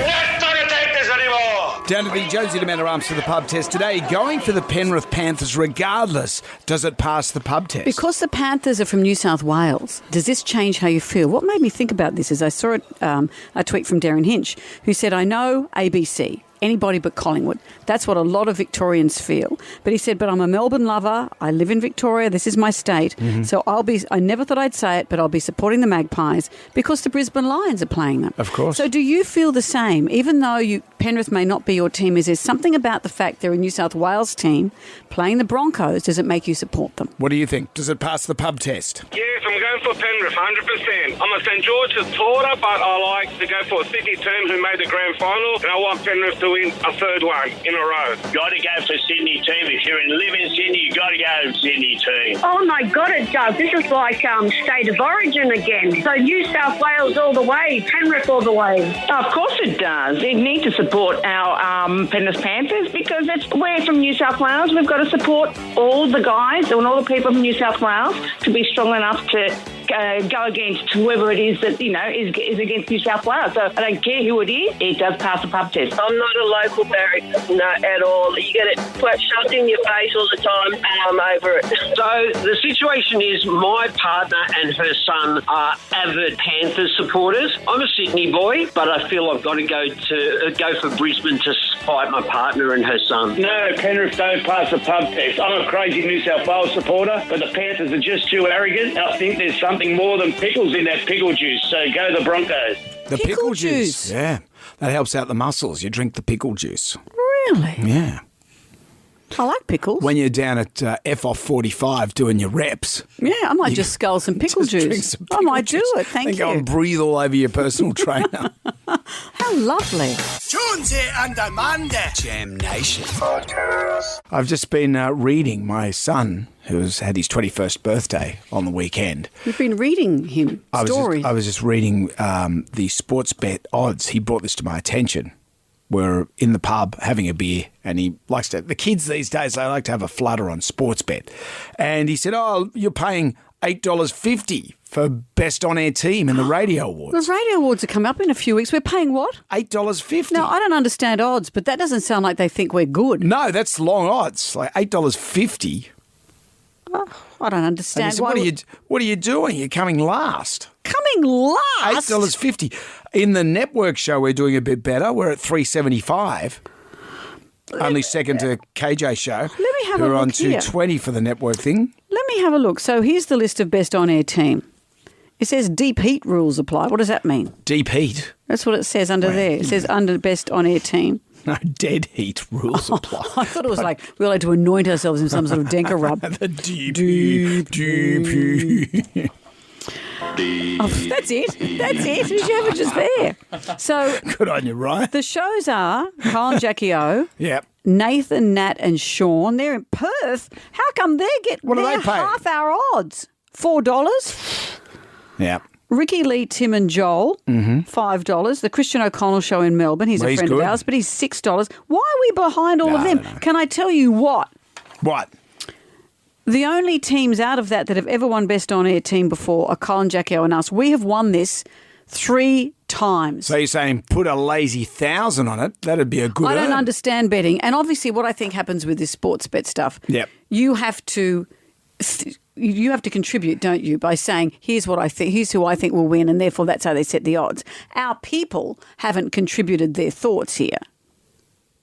Speaker 10: I'm not going to take this anymore.
Speaker 1: Down to the Jonesy Demander Arms for the pub test today. Going for the Penrith Panthers regardless. Does it pass the pub test?
Speaker 2: Because the Panthers are from New South Wales, does this change how you feel? What made me think about this is I saw a tweet from Darren Hinch who said, I know ABC. Anybody but Collingwood. That's what a lot of Victorians feel. But he said, but I'm a Melbourne lover. I live in Victoria. This is my state. So I never thought I'd say it, but I'll be supporting the Magpies because the Brisbane Lions are playing them.
Speaker 1: Of course.
Speaker 2: So do you feel the same? Even though Penrith may not be your team, is there something about the fact they're a New South Wales team playing the Broncos? Does it make you support them?
Speaker 1: What do you think? Does it pass the pub test?
Speaker 17: Yes, I'm going for Penrith, 100%. I'm a St George supporter, but I like to go for a Sydney team who made the grand final, and I want Penrith to win a third one in a row.
Speaker 16: Got to go for Sydney team. If you live in Sydney, you got to go Sydney team.
Speaker 15: Oh my God, it does. This is like state of origin again. So New South Wales all the way, Penrith all the way.
Speaker 9: Of course it does. It needs to support our Penrith Panthers because we're from New South Wales. We've got to support all the guys and all the people from New South Wales to be strong enough to go against whoever it is that, is against New South Wales. So I don't care who it is, it does pass the pub test.
Speaker 18: I'm not a local barrack, no, at all. You get it shoved in your face all the time, and I'm over it.
Speaker 16: So the situation is my partner and her son are avid Panthers supporters. I'm a Sydney boy, but I feel I've got to go for Brisbane to spite my partner and her son.
Speaker 17: No, Penrith don't pass the pub test. I'm a crazy New South Wales supporter, but the Panthers are just too arrogant. I think there's something more than pickles in that pickle juice, so go the Broncos.
Speaker 1: The pickle juice. Yeah, that helps out the muscles. You drink the pickle juice.
Speaker 2: Really?
Speaker 1: Yeah.
Speaker 2: I like pickles.
Speaker 1: When you're down at F-off 45 doing your reps.
Speaker 2: Yeah, I might just scull some pickle juice. I might do it, thank you.
Speaker 1: Go and breathe all over your personal trainer.
Speaker 2: How lovely.
Speaker 13: Jonesy and Amanda. Jam Nation.
Speaker 1: I've just been reading my son, who's had his 21st birthday on the weekend.
Speaker 2: You've been reading him stories.
Speaker 1: I was just reading the sports bet odds. He brought this to my attention. We're in the pub having a beer, and he likes to. The kids these days, they like to have a flutter on sports bet. And he said, "Oh, you're paying $8.50 for best on-air team in the radio awards."
Speaker 2: The radio awards are coming up in a few weeks. We're paying what?
Speaker 1: $8.50.
Speaker 2: No, I don't understand odds, but that doesn't sound like they think we're good.
Speaker 1: No, that's long odds. Like $8.50.
Speaker 2: I don't understand.
Speaker 1: Said, what are you doing? You're coming last.
Speaker 2: Coming last?
Speaker 1: $8.50. In the network show, we're doing a bit better. We're at $3.75. Only second to KJ show.
Speaker 2: Let me have a look.
Speaker 1: We're on
Speaker 2: here.
Speaker 1: $2.20 for the network thing.
Speaker 2: Let me have a look. So here's the list of best on-air team. It says deep heat rules apply. What does that mean?
Speaker 1: Deep heat?
Speaker 2: That's what it says under there. It says under best on-air team.
Speaker 1: No, dead heat rules apply.
Speaker 2: I thought it was like we were allowed to anoint ourselves in some sort of denker rub.
Speaker 1: The deep.
Speaker 2: Oh, that's it. Did you have it just there? So
Speaker 1: Good on you, Ryan.
Speaker 2: the shows are Kyle and Jackie O,
Speaker 1: Yep.
Speaker 2: Nathan, Nat, and Sean. They're in Perth. How come they get
Speaker 1: What do
Speaker 2: they're
Speaker 1: they pay?
Speaker 2: half our odds? $4.
Speaker 1: Yeah.
Speaker 2: Ricky Lee, Tim and Joel, $5. The Christian O'Connell Show in Melbourne. He's
Speaker 1: Well,
Speaker 2: a
Speaker 1: he's
Speaker 2: friend
Speaker 1: good.
Speaker 2: of ours, but he's $6. Why are we behind all of
Speaker 1: No,
Speaker 2: them?
Speaker 1: no.
Speaker 2: Can I tell you what?
Speaker 1: What?
Speaker 2: The only teams out of that have ever won Best On Air team before are Kyle and Jackie O and us. We have won this 3 times.
Speaker 1: So you're saying put a lazy 1,000 on it? That'd be a good
Speaker 2: I don't
Speaker 1: earn.
Speaker 2: understand betting. And obviously what I think happens with this sports bet stuff,
Speaker 1: Yep.
Speaker 2: you have to contribute, don't you, by saying, here's what I think, here's who I think will win, and therefore that's how they set the odds. Our people haven't contributed their thoughts here.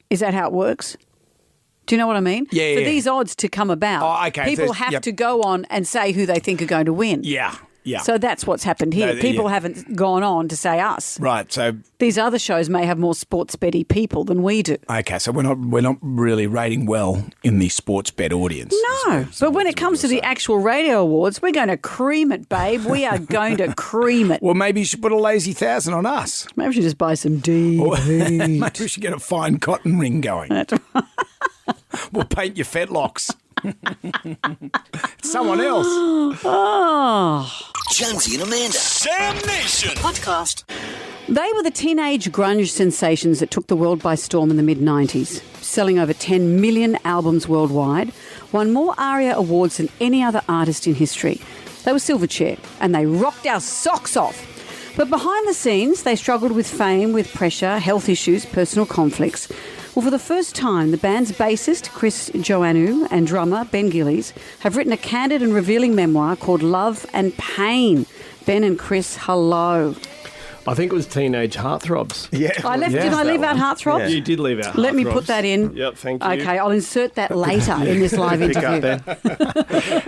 Speaker 2: Is that how it works? Do you know what I mean?
Speaker 1: Yeah,
Speaker 2: For
Speaker 1: yeah.
Speaker 2: these odds to come about,
Speaker 1: Oh, okay.
Speaker 2: people
Speaker 1: There's-
Speaker 2: have
Speaker 1: yep.
Speaker 2: to go on and say who they think are going to win.
Speaker 1: Yeah. Yeah.
Speaker 2: So that's what's happened here.
Speaker 1: No,
Speaker 2: People
Speaker 1: yeah.
Speaker 2: haven't gone on to say us.
Speaker 1: Right. So
Speaker 2: These other shows may have more sports betty people than we do.
Speaker 1: okay. So we're not really rating well in the sports bet audience.
Speaker 2: No, but when it comes to the actual radio awards, we're going to cream it, babe. We are going to cream it.
Speaker 1: Well, maybe you should put a lazy 1,000 on us.
Speaker 2: Maybe we should just buy some deep heat.
Speaker 1: Maybe we should get a fine cotton ring going.
Speaker 2: That's right.
Speaker 1: We'll paint your fetlocks. Someone else.
Speaker 2: Oh.
Speaker 13: Jonesy and Amanda. Jam Nation.
Speaker 6: Podcast.
Speaker 2: They were the teenage grunge sensations that took the world by storm in the mid-90s, selling over 10 million albums worldwide, won more ARIA awards than any other artist in history. They were Silverchair, and they rocked our socks off. But behind the scenes, they struggled with fame, with pressure, health issues, personal conflicts. Well, for the first time, the band's bassist, Chris Joannou, and drummer, Ben Gillies, have written a candid and revealing memoir called Love and Pain. Ben and Chris, hello.
Speaker 19: I think it was Teenage Heartthrobs.
Speaker 1: Yeah.
Speaker 2: Did I leave out Heartthrobs?
Speaker 19: You did leave out
Speaker 2: Let me
Speaker 19: Heartthrobs.
Speaker 2: put that in.
Speaker 19: Yep, thank you.
Speaker 2: Okay, I'll insert that later in this live
Speaker 19: Pick up
Speaker 2: interview.
Speaker 19: there.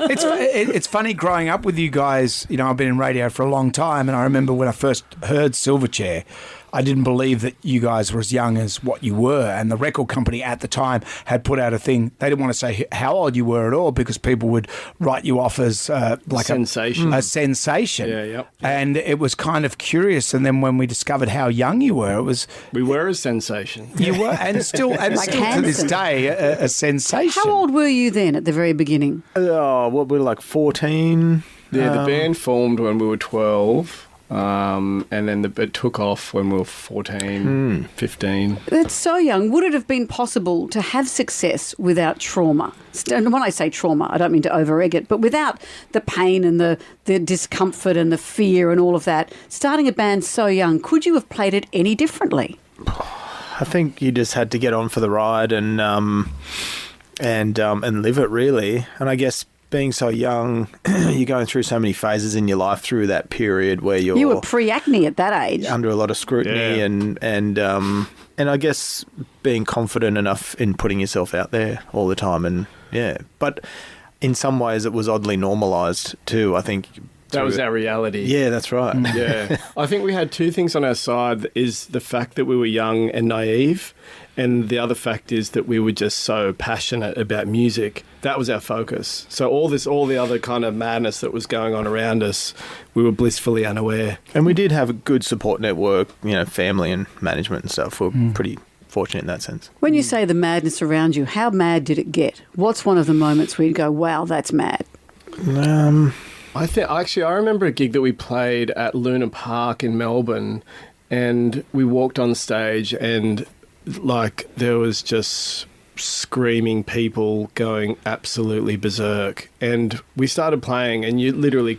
Speaker 1: It's funny growing up with you guys. You know, I've been in radio for a long time, and I remember when I first heard Silverchair, I didn't believe that you guys were as young as what you were. And the record company at the time had put out a thing. They didn't want to say how old you were at all because people would write you off as like
Speaker 19: Sensation.
Speaker 1: a sensation.
Speaker 19: Yeah, yep.
Speaker 1: And it was kind of curious. And then when we discovered how young you were, it was
Speaker 19: We were a sensation.
Speaker 1: you were, and still
Speaker 2: Like
Speaker 1: to this
Speaker 2: Hanson.
Speaker 1: day a sensation.
Speaker 2: How old were you then at the very beginning?
Speaker 20: Oh, what, we were like 14.
Speaker 19: Yeah, the band formed when we were 12. And then it took off when we were 14, 15.
Speaker 2: That's so young. Would it have been possible to have success without trauma? And when I say trauma, I don't mean to over-egg it, but without the pain and the discomfort and the fear and all of that, starting a band so young, could you have played it any differently?
Speaker 20: I think you just had to get on for the ride and live it, really. And I guess being so young, you're going through so many phases in your life through that period where
Speaker 2: You were pre-acne at that age.
Speaker 20: under a lot of scrutiny and I guess being confident enough in putting yourself out there all the time but in some ways it was oddly normalised too, I think.
Speaker 19: That was our reality.
Speaker 20: Yeah, that's right.
Speaker 19: Yeah. I think we had two things on our side, is the fact that we were young and naive, and the other fact is that we were just so passionate about music. That was our focus. So all the other kind of madness that was going on around us, we were blissfully unaware.
Speaker 20: And we did have a good support network, family and management and stuff. We're pretty fortunate in that sense.
Speaker 2: When you say the madness around you, how mad did it get? What's one of the moments where you go, wow, that's mad?
Speaker 19: I remember a gig that we played at Luna Park in Melbourne, and we walked on stage and there was just screaming people going absolutely berserk, and we started playing and you literally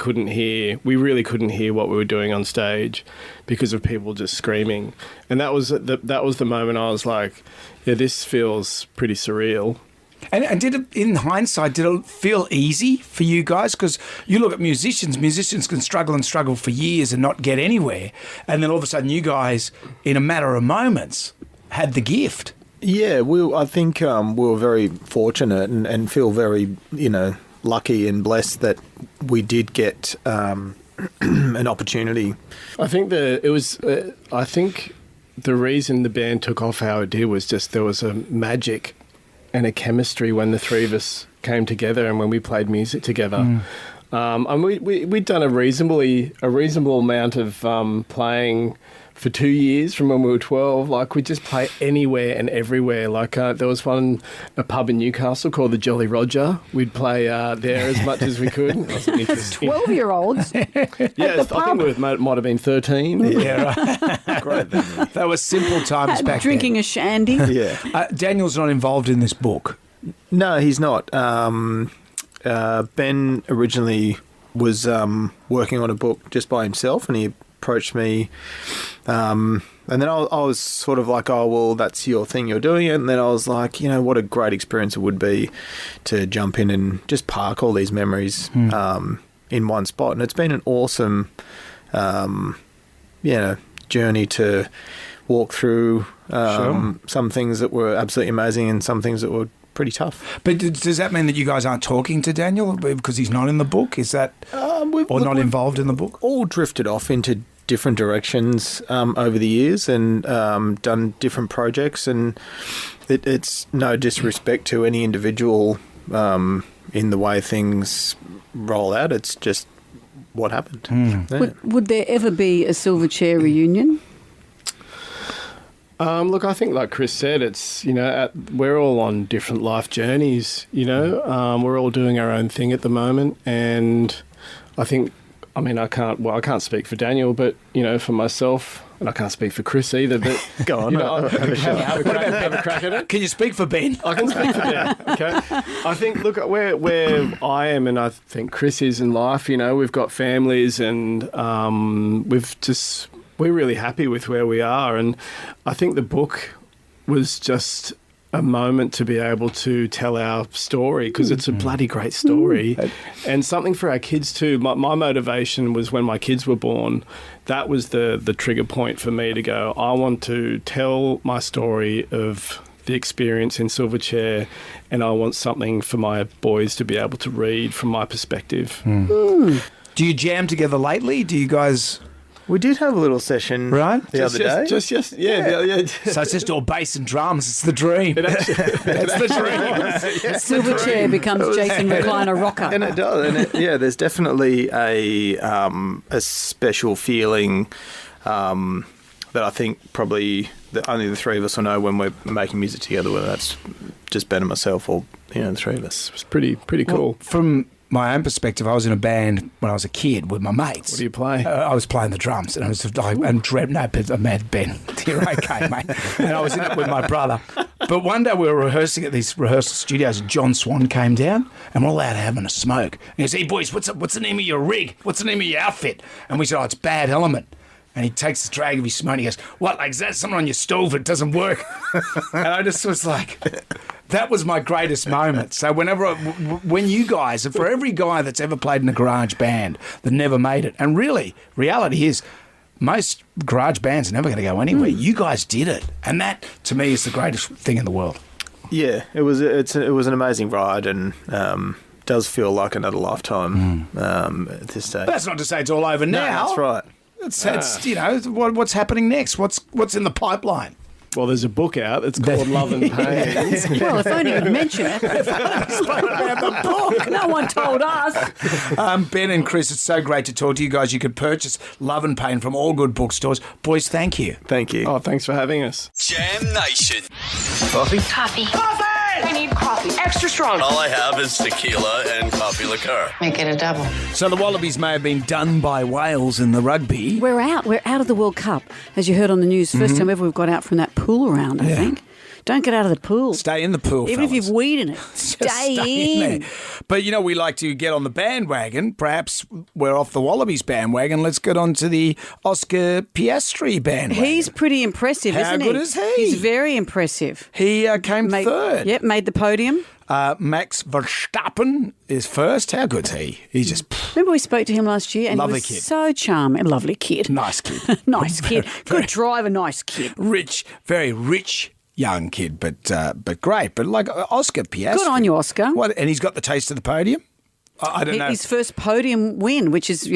Speaker 19: we really couldn't hear what we were doing on stage because of people just screaming. And that was the moment I was like, yeah, this feels pretty surreal.
Speaker 1: And did it, in hindsight, did it feel easy for you guys? Because you look at musicians can struggle for years and not get anywhere. And then all of a sudden you guys, in a matter of moments, had the gift.
Speaker 20: Yeah, I think we were very fortunate and feel very, lucky and blessed that we did get an opportunity.
Speaker 19: I think the reason the band took off how it did was just there was a magic and a chemistry when the three of us came together and when we played music together. And we'd done a reasonable amount of playing for 2 years from when we were 12. Like, we'd just play anywhere and everywhere. Like, there was a pub in Newcastle called the Jolly Roger. We'd play there as much as we could. It wasn't interesting.
Speaker 2: 12-year-olds.
Speaker 19: Yeah, I think we might have been 13.
Speaker 1: Yeah, right.
Speaker 20: Great.
Speaker 1: They were simple times back
Speaker 2: Drinking
Speaker 1: then.
Speaker 2: a shandy.
Speaker 20: Yeah.
Speaker 1: Daniel's not involved in this book.
Speaker 20: No, he's not. Ben originally was working on a book just by himself, and he approached me. And then I was sort of like, oh, well, that's your thing, you're doing it. And then I was like, what a great experience it would be to jump in and just park all these memories in one spot. And it's been an awesome, journey to walk through some things that were absolutely amazing and some things that were pretty tough.
Speaker 1: But does that mean that you guys aren't talking to Daniel because he's not in the book? Is that or not involved in the book?
Speaker 20: All drifted off into different directions over the years and done different projects, and it's no disrespect to any individual in the way things roll out. It's just what happened. Yeah.
Speaker 2: Would there ever be a Silverchair reunion?
Speaker 19: Look, I think like Chris said, it's, we're all on different life journeys, we're all doing our own thing at the moment. And I think, I can't speak for Daniel, but, for myself, and I can't speak for Chris either, but
Speaker 20: go on.
Speaker 19: Have a crack at it.
Speaker 1: Can you speak for Ben?
Speaker 19: I can speak for Ben, okay. I think, look, where I am and I think Chris is in life, we've got families and we're really happy with where we are, and I think the book was just a moment to be able to tell our story because it's a bloody great story and something for our kids too. My motivation was when my kids were born. That was the trigger point for me to go, I want to tell my story of the experience in Silverchair, and I want something for my boys to be able to read from my perspective.
Speaker 1: Do you jam together lately? Do you guys...
Speaker 20: We did have a little session the other day.
Speaker 19: So
Speaker 1: it's just all bass and drums. It's the dream.
Speaker 19: It's the dream.
Speaker 2: Silverchair becomes Jason Recliner Rocker.
Speaker 20: And it does. And there's definitely a special feeling that I think probably only the three of us will know when we're making music together, whether that's just Ben and myself or the three of us.
Speaker 19: It's pretty cool.
Speaker 1: Well, from my own perspective, I was in a band when I was a kid with my mates.
Speaker 19: What do you play?
Speaker 1: I was playing the drums, and I mad Ben. You're okay, mate. And I was in it with my brother. But one day we were rehearsing at these rehearsal studios, and John Swan came down, and we're all out having a smoke. And he said, "Hey boys, what's the name of your rig? What's the name of your outfit?" And we said, "Oh, it's Bad Element." And he takes the drag of his smoke and he goes, "What, like, is that something on your stove that doesn't work?" And I just was like, that was my greatest moment. So when you guys, for every guy that's ever played in a garage band that never made it, and really, reality is, most garage bands are never going to go anywhere. You guys did it. And that, to me, is the greatest thing in the world.
Speaker 20: Yeah, it was an amazing ride, and does feel like another lifetime at this stage.
Speaker 1: But that's not to say it's all over now.
Speaker 20: No, that's right.
Speaker 1: It's what's happening next? What's in the pipeline?
Speaker 19: Well, there's a book out. It's called Love and Pain.
Speaker 2: Well, if only you'd mention it.
Speaker 1: About the book.
Speaker 2: No one told us.
Speaker 1: Ben and Chris, it's so great to talk to you guys. You could purchase Love and Pain from all good bookstores. Boys, thank you.
Speaker 20: Thank you.
Speaker 19: Oh, thanks for having us.
Speaker 13: Jam Nation.
Speaker 4: Coffee?
Speaker 6: Coffee.
Speaker 18: I need coffee. Extra strong.
Speaker 13: All I have is tequila and coffee liqueur.
Speaker 6: Make it a double.
Speaker 1: So the Wallabies may have been done by Wales in the rugby.
Speaker 2: We're out. We're out of the World Cup, as you heard on the news. First time ever we've got out from that pool round, I think. Don't get out of the pool.
Speaker 1: Stay in the pool,
Speaker 2: even
Speaker 1: fellas.
Speaker 2: if you've weed in it. Stay in
Speaker 1: there. But, we like to get on the bandwagon. Perhaps we're off the Wallabies bandwagon. Let's get on to the Oscar Piastri bandwagon.
Speaker 2: He's pretty impressive, isn't he?
Speaker 1: How good is he?
Speaker 2: He's very impressive.
Speaker 1: He came third.
Speaker 2: Yep, made the podium.
Speaker 1: Max Verstappen is first. How good's he? He's just...
Speaker 2: Remember we spoke to him last year? And
Speaker 1: lovely
Speaker 2: he was
Speaker 1: kid.
Speaker 2: So charming. Lovely kid.
Speaker 1: Nice kid.
Speaker 2: Nice kid. Good driver, nice kid.
Speaker 1: Rich, very rich young kid, but great. But like Oscar Piastri.
Speaker 2: Good on you, Oscar.
Speaker 1: And he's got the taste of the podium? I don't know.
Speaker 2: His first podium win, which is,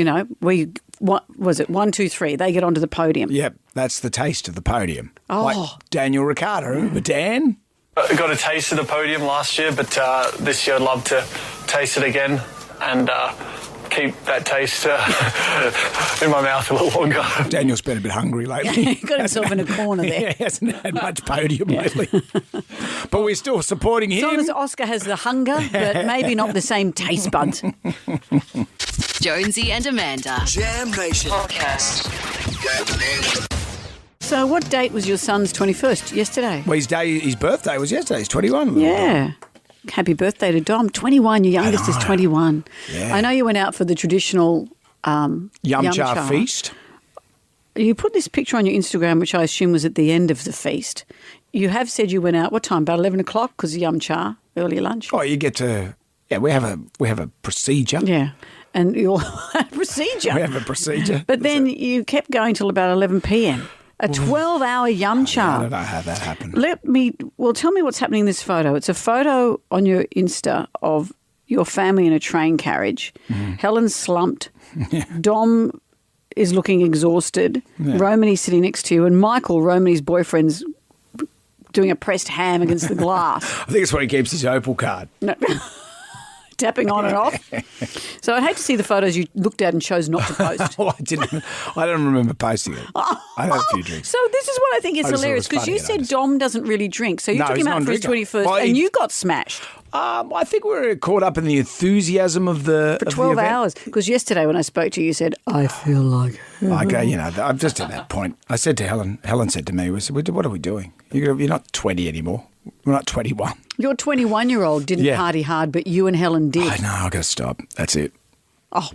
Speaker 2: what was it? 1, 2, 3. They get onto the podium.
Speaker 1: Yep, that's the taste of the podium.
Speaker 2: Oh.
Speaker 1: Like Daniel Ricciardo. Remember Dan?
Speaker 21: I got a taste of the podium last year, but this year I'd love to taste it again and keep that taste in my mouth a little longer.
Speaker 1: Daniel's been a bit hungry lately.
Speaker 2: He got himself in a corner there.
Speaker 1: Yeah, he hasn't had much podium lately. But we're still supporting him.
Speaker 2: As long as Oscar has the hunger, but maybe not the same taste buds.
Speaker 6: Jonesy and Amanda.
Speaker 13: Jam Nation
Speaker 6: Podcast.
Speaker 2: So what date was your son's 21st? Yesterday?
Speaker 1: Well, his birthday was yesterday. He's 21.
Speaker 2: Yeah. Happy birthday to Dom. 21. Your youngest is 21.
Speaker 1: Yeah.
Speaker 2: I know you went out for the traditional
Speaker 1: Yum Cha feast.
Speaker 2: You put this picture on your Instagram, which I assume was at the end of the feast. You have said you went out, what time, about 11 o'clock because of Yum Cha, early lunch?
Speaker 1: Oh, you get to... Yeah, we have a procedure.
Speaker 2: Yeah. And your procedure.
Speaker 1: We have a procedure.
Speaker 2: But then you kept going till about 11 p.m. A 12-hour Yum Cha.
Speaker 1: I don't know how that happened.
Speaker 2: Tell me what's happening in this photo. It's a photo on your Insta of your family in a train carriage. Helen's slumped.
Speaker 1: Yeah.
Speaker 2: Dom is looking exhausted.
Speaker 1: Yeah.
Speaker 2: Romany's sitting next to you. And Michael, Romany's boyfriend's doing a pressed ham against the glass.
Speaker 1: I think it's where he keeps his Opal card.
Speaker 2: No. Tapping on and off. So I'd hate to see the photos you looked at and chose not to post.
Speaker 1: Well, I don't remember posting it. I had a few drinks.
Speaker 2: So this is what I think is
Speaker 1: I just thought it
Speaker 2: hilarious
Speaker 1: was
Speaker 2: because
Speaker 1: funny,
Speaker 2: you
Speaker 1: I
Speaker 2: said
Speaker 1: just-
Speaker 2: Dom doesn't really drink. So you
Speaker 1: No,
Speaker 2: took
Speaker 1: he's
Speaker 2: him out for his
Speaker 1: non-drinker.
Speaker 2: 21st
Speaker 1: Well,
Speaker 2: and
Speaker 1: he-
Speaker 2: you got smashed
Speaker 1: I think we're caught up in the enthusiasm of the
Speaker 2: for 12 hours. Because yesterday when I spoke to you, you said, I feel like...
Speaker 1: I go, I'm just at that point. I said to Helen said to me, what are we doing? You're not 20 anymore. We're not 21.
Speaker 2: Your 21-year-old didn't party hard, but you and Helen did.
Speaker 1: I know, I've got to stop. That's it.
Speaker 2: Oh,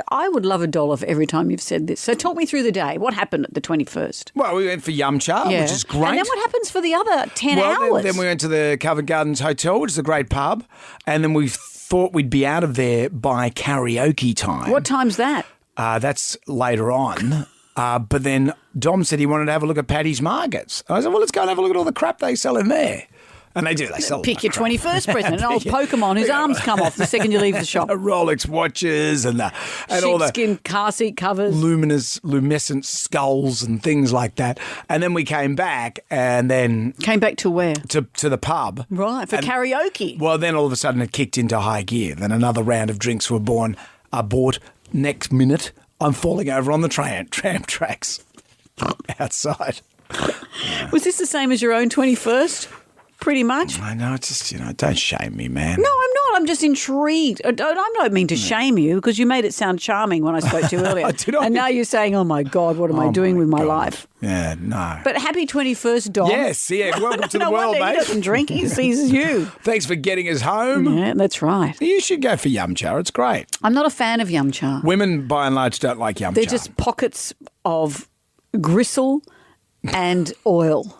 Speaker 2: I would love $1 for every time you've said this. So talk me through the day. What happened at the 21st?
Speaker 1: Well, we went for Yum Cha, which is great.
Speaker 2: And then what happens for the other 10 hours?
Speaker 1: Then we went to the Covent Gardens Hotel, which is a great pub, and then we thought we'd be out of there by karaoke time.
Speaker 2: What time's that?
Speaker 1: That's later on. But then Dom said he wanted to have a look at Paddy's Markets. I said, well, let's go and have a look at all the crap they sell in there. And they do. They sell
Speaker 2: Pick your 21st present, an old Pokemon whose arms come off the second you leave the shop.
Speaker 1: Rolex watches and all the
Speaker 2: sheepskin car seat covers.
Speaker 1: Luminescent skulls and things like that. And then we came back and then...
Speaker 2: Came back to where?
Speaker 1: To the pub.
Speaker 2: Right, for karaoke.
Speaker 1: Well, then all of a sudden it kicked into high gear. Then another round of drinks were bought. Next minute, I'm falling over on the tram tracks outside.
Speaker 2: Was this the same as your own 21st? Pretty much.
Speaker 1: I know, it's just, don't shame me, man.
Speaker 2: No, I'm not. I'm just intrigued. I don't mean to shame you because you made it sound charming when I spoke to you earlier. And now you're saying, oh, my God, what am I doing with my life?
Speaker 1: Yeah, no.
Speaker 2: But happy 21st, Dom.
Speaker 1: Yes, yeah. Welcome to the
Speaker 2: no
Speaker 1: world,
Speaker 2: wonder
Speaker 1: mate.
Speaker 2: He doesn't drink. He sees you.
Speaker 1: Thanks for getting us home.
Speaker 2: Yeah, that's right.
Speaker 1: You should go for Yum Cha. It's great.
Speaker 2: I'm not a fan of Yum Cha.
Speaker 1: Women, by and large, don't like Yum Cha.
Speaker 2: They're just pockets of gristle and oil.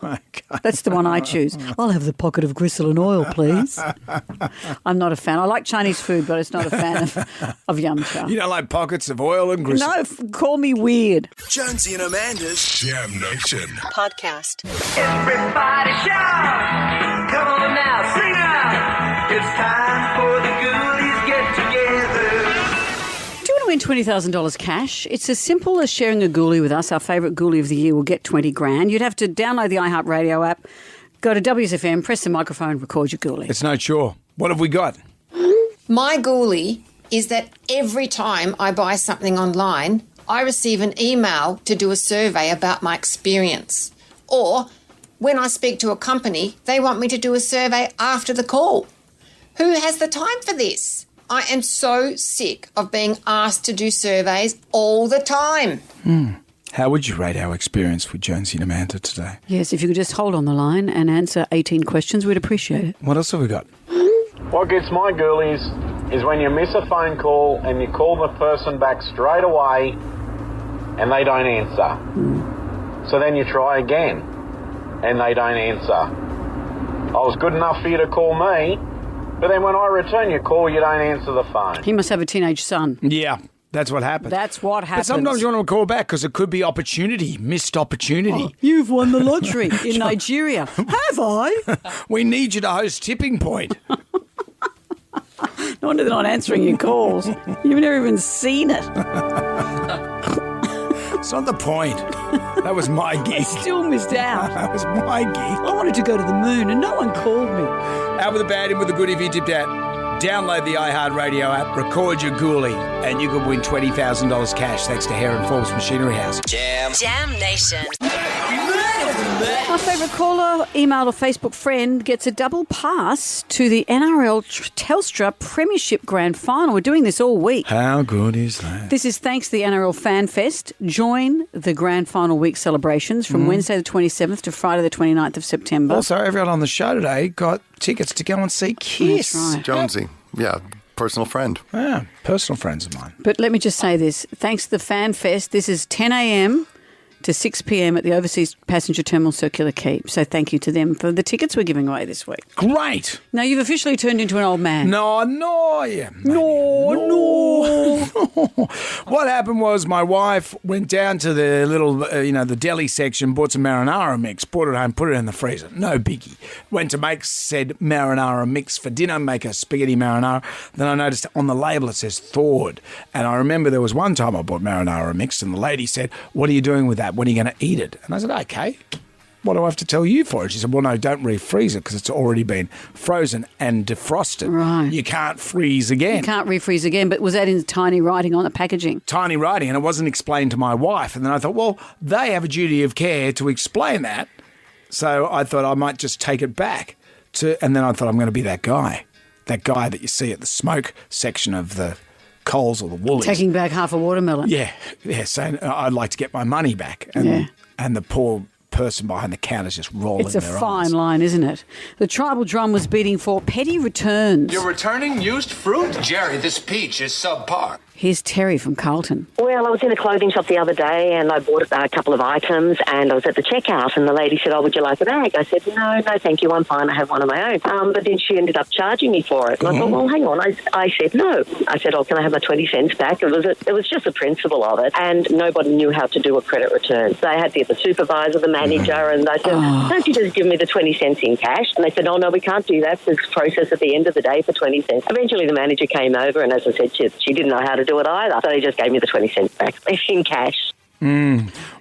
Speaker 2: That's the one I choose. I'll have the pocket of gristle and oil, please. I'm not a fan. I like Chinese food, but it's not a fan of Yum Cha.
Speaker 1: You don't like pockets of oil and gristle?
Speaker 2: No, call me weird.
Speaker 13: Jonesy and Amanda's Jam Nation
Speaker 6: Podcast.
Speaker 10: Everybody shout! Come on now, sing out! It's time for the Ghoulies get together.
Speaker 2: Do you want to win $20,000 cash? It's as simple as sharing a ghoulie with us. Our favourite ghoulie of the year will get 20 grand. You'd have to download the iHeartRadio app, go to WSFM, press the microphone, record your ghoulie.
Speaker 1: It's no chore. What have we got?
Speaker 22: My ghoulie is that every time I buy something online, I receive an email to do a survey about my experience. Or when I speak to a company, they want me to do a survey after the call. Who has the time for this? I am so sick of being asked to do surveys all the time.
Speaker 1: How would you rate our experience with Jonesy and Amanda today?
Speaker 2: Yes, if you could just hold on the line and answer 18 questions, we'd appreciate it.
Speaker 1: What else have we got?
Speaker 23: What gets my ghoulies is when you miss a phone call and you call the person back straight away and they don't answer. So then you try again and they don't answer. I was good enough for you to call me, but then when I return your call, you don't answer the phone.
Speaker 2: He must have a teenage son.
Speaker 1: Yeah, that's what happened.
Speaker 2: That's what happens.
Speaker 1: But sometimes you want to call back because it could be opportunity, missed opportunity.
Speaker 2: Oh, you've won the lottery in Nigeria. Have I?
Speaker 1: We need you to host Tipping Point.
Speaker 2: No wonder they're not answering your calls. You've never even seen it.
Speaker 1: It's not the point. That was my gig.
Speaker 2: Still missed out.
Speaker 1: That was my gig.
Speaker 2: I wanted to go to the moon and no one called me.
Speaker 1: Out with the bad, in with the good if you tipped out. Download the iHeartRadio app, record your ghoulie, and you could win $20,000 cash thanks to Hare & Forbes Machinery House.
Speaker 6: Jam Nation.
Speaker 2: My favourite caller, email or Facebook friend gets a double pass to the NRL Telstra Premiership Grand Final. We're doing this all week.
Speaker 1: How good is that?
Speaker 2: This is thanks to the NRL Fan Fest. Join the Grand Final week celebrations from Wednesday the 27th to Friday the 29th of September.
Speaker 1: Also, everyone on the show today got tickets to go and see Kiss.
Speaker 2: That's right.
Speaker 8: Jonesy. Yeah, personal friend.
Speaker 1: Yeah, personal friends of mine.
Speaker 2: But let me just say this. Thanks to the Fan Fest, this is 10 a.m. to 6 p.m. at the Overseas Passenger Terminal Circular Quay. So thank you to them for the tickets we're giving away this week.
Speaker 1: Great.
Speaker 2: Now, you've officially turned into an old man.
Speaker 1: No. What happened was my wife went down to the little, the deli section, bought some marinara mix, brought it home, put it in the freezer. No biggie. Went to make said marinara mix for dinner, make a spaghetti marinara. Then I noticed on the label it says thawed. And I remember there was one time I bought marinara mix and the lady said, "What are you doing with that? When are you going to eat it?" And I said, "Okay. What do I have to tell you for it?" She said, "Well, no, don't refreeze it because it's already been frozen and defrosted.
Speaker 2: Right.
Speaker 1: You can't freeze again."
Speaker 2: You can't refreeze again, but was that in tiny writing on the packaging?
Speaker 1: Tiny writing, and it wasn't explained to my wife. And then I thought, well, they have a duty of care to explain that. So I thought I might just take it back. And then I thought I'm going to be that guy that you see at the smoke section of the Coles or the Woolies.
Speaker 2: Taking back half a watermelon.
Speaker 1: Yeah, saying I'd like to get my money back. And the poor person behind the counter is just rolling their eyes.
Speaker 2: It's a fine line, isn't it? The tribal drum was beating for petty returns.
Speaker 13: You're returning used fruit? Jerry, this peach is subpar.
Speaker 2: Here's Terry from Carlton.
Speaker 3: Well, I was in a clothing shop the other day and I bought a couple of items and I was at the checkout and the lady said, "Oh, would you like a bag?" I said, no, thank you, I'm fine, I have one of my own. But then she ended up charging me for it. And I thought, well, hang on. I said, no. I said, "Oh, can I have my 20 cents back?" It was just the principle of it, and nobody knew how to do a credit return. So I had to get the supervisor, the manager, and I said, "Don't you just give me the 20 cents in cash?" And they said, "Oh, no, we can't do that. It's processed at the end of the day for 20 cents. Eventually the manager came over and, as I said, she didn't know how to do it either. So they just gave me the 20 cents back in cash.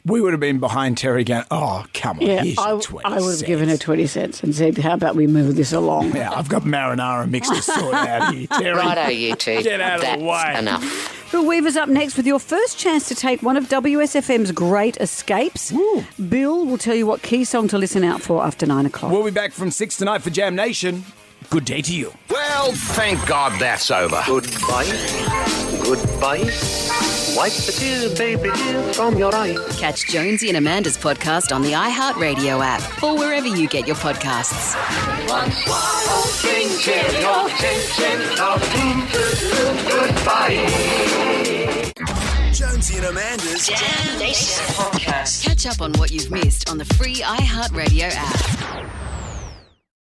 Speaker 1: We would have been behind Terry going, "Oh, come on, here's your 20 cents.
Speaker 2: I would have given her 20 cents and said, "How about we move this along?"
Speaker 1: Yeah, I've got marinara mix to sort out here, Terry.
Speaker 5: Righto, you two.
Speaker 1: Get out of the way.
Speaker 5: That's enough.
Speaker 2: Bill Weaver's up next with your first chance to take one of WSFM's great escapes.
Speaker 1: Woo.
Speaker 2: Bill will tell you what key song to listen out for after 9 o'clock.
Speaker 1: We'll be back from 6 tonight for Jam Nation. Good day to you.
Speaker 13: Well, thank God that's over.
Speaker 12: Goodbye. Wipe the tears, baby dear, from your eyes.
Speaker 6: Catch Jonesy and Amanda's podcast on the iHeartRadio app or wherever you get your podcasts.
Speaker 10: One swallow, sing, cheerio, goodbye.
Speaker 13: Jonesy and Amanda's
Speaker 6: Jam Nation podcast. Catch up on what you've missed on the free iHeartRadio app.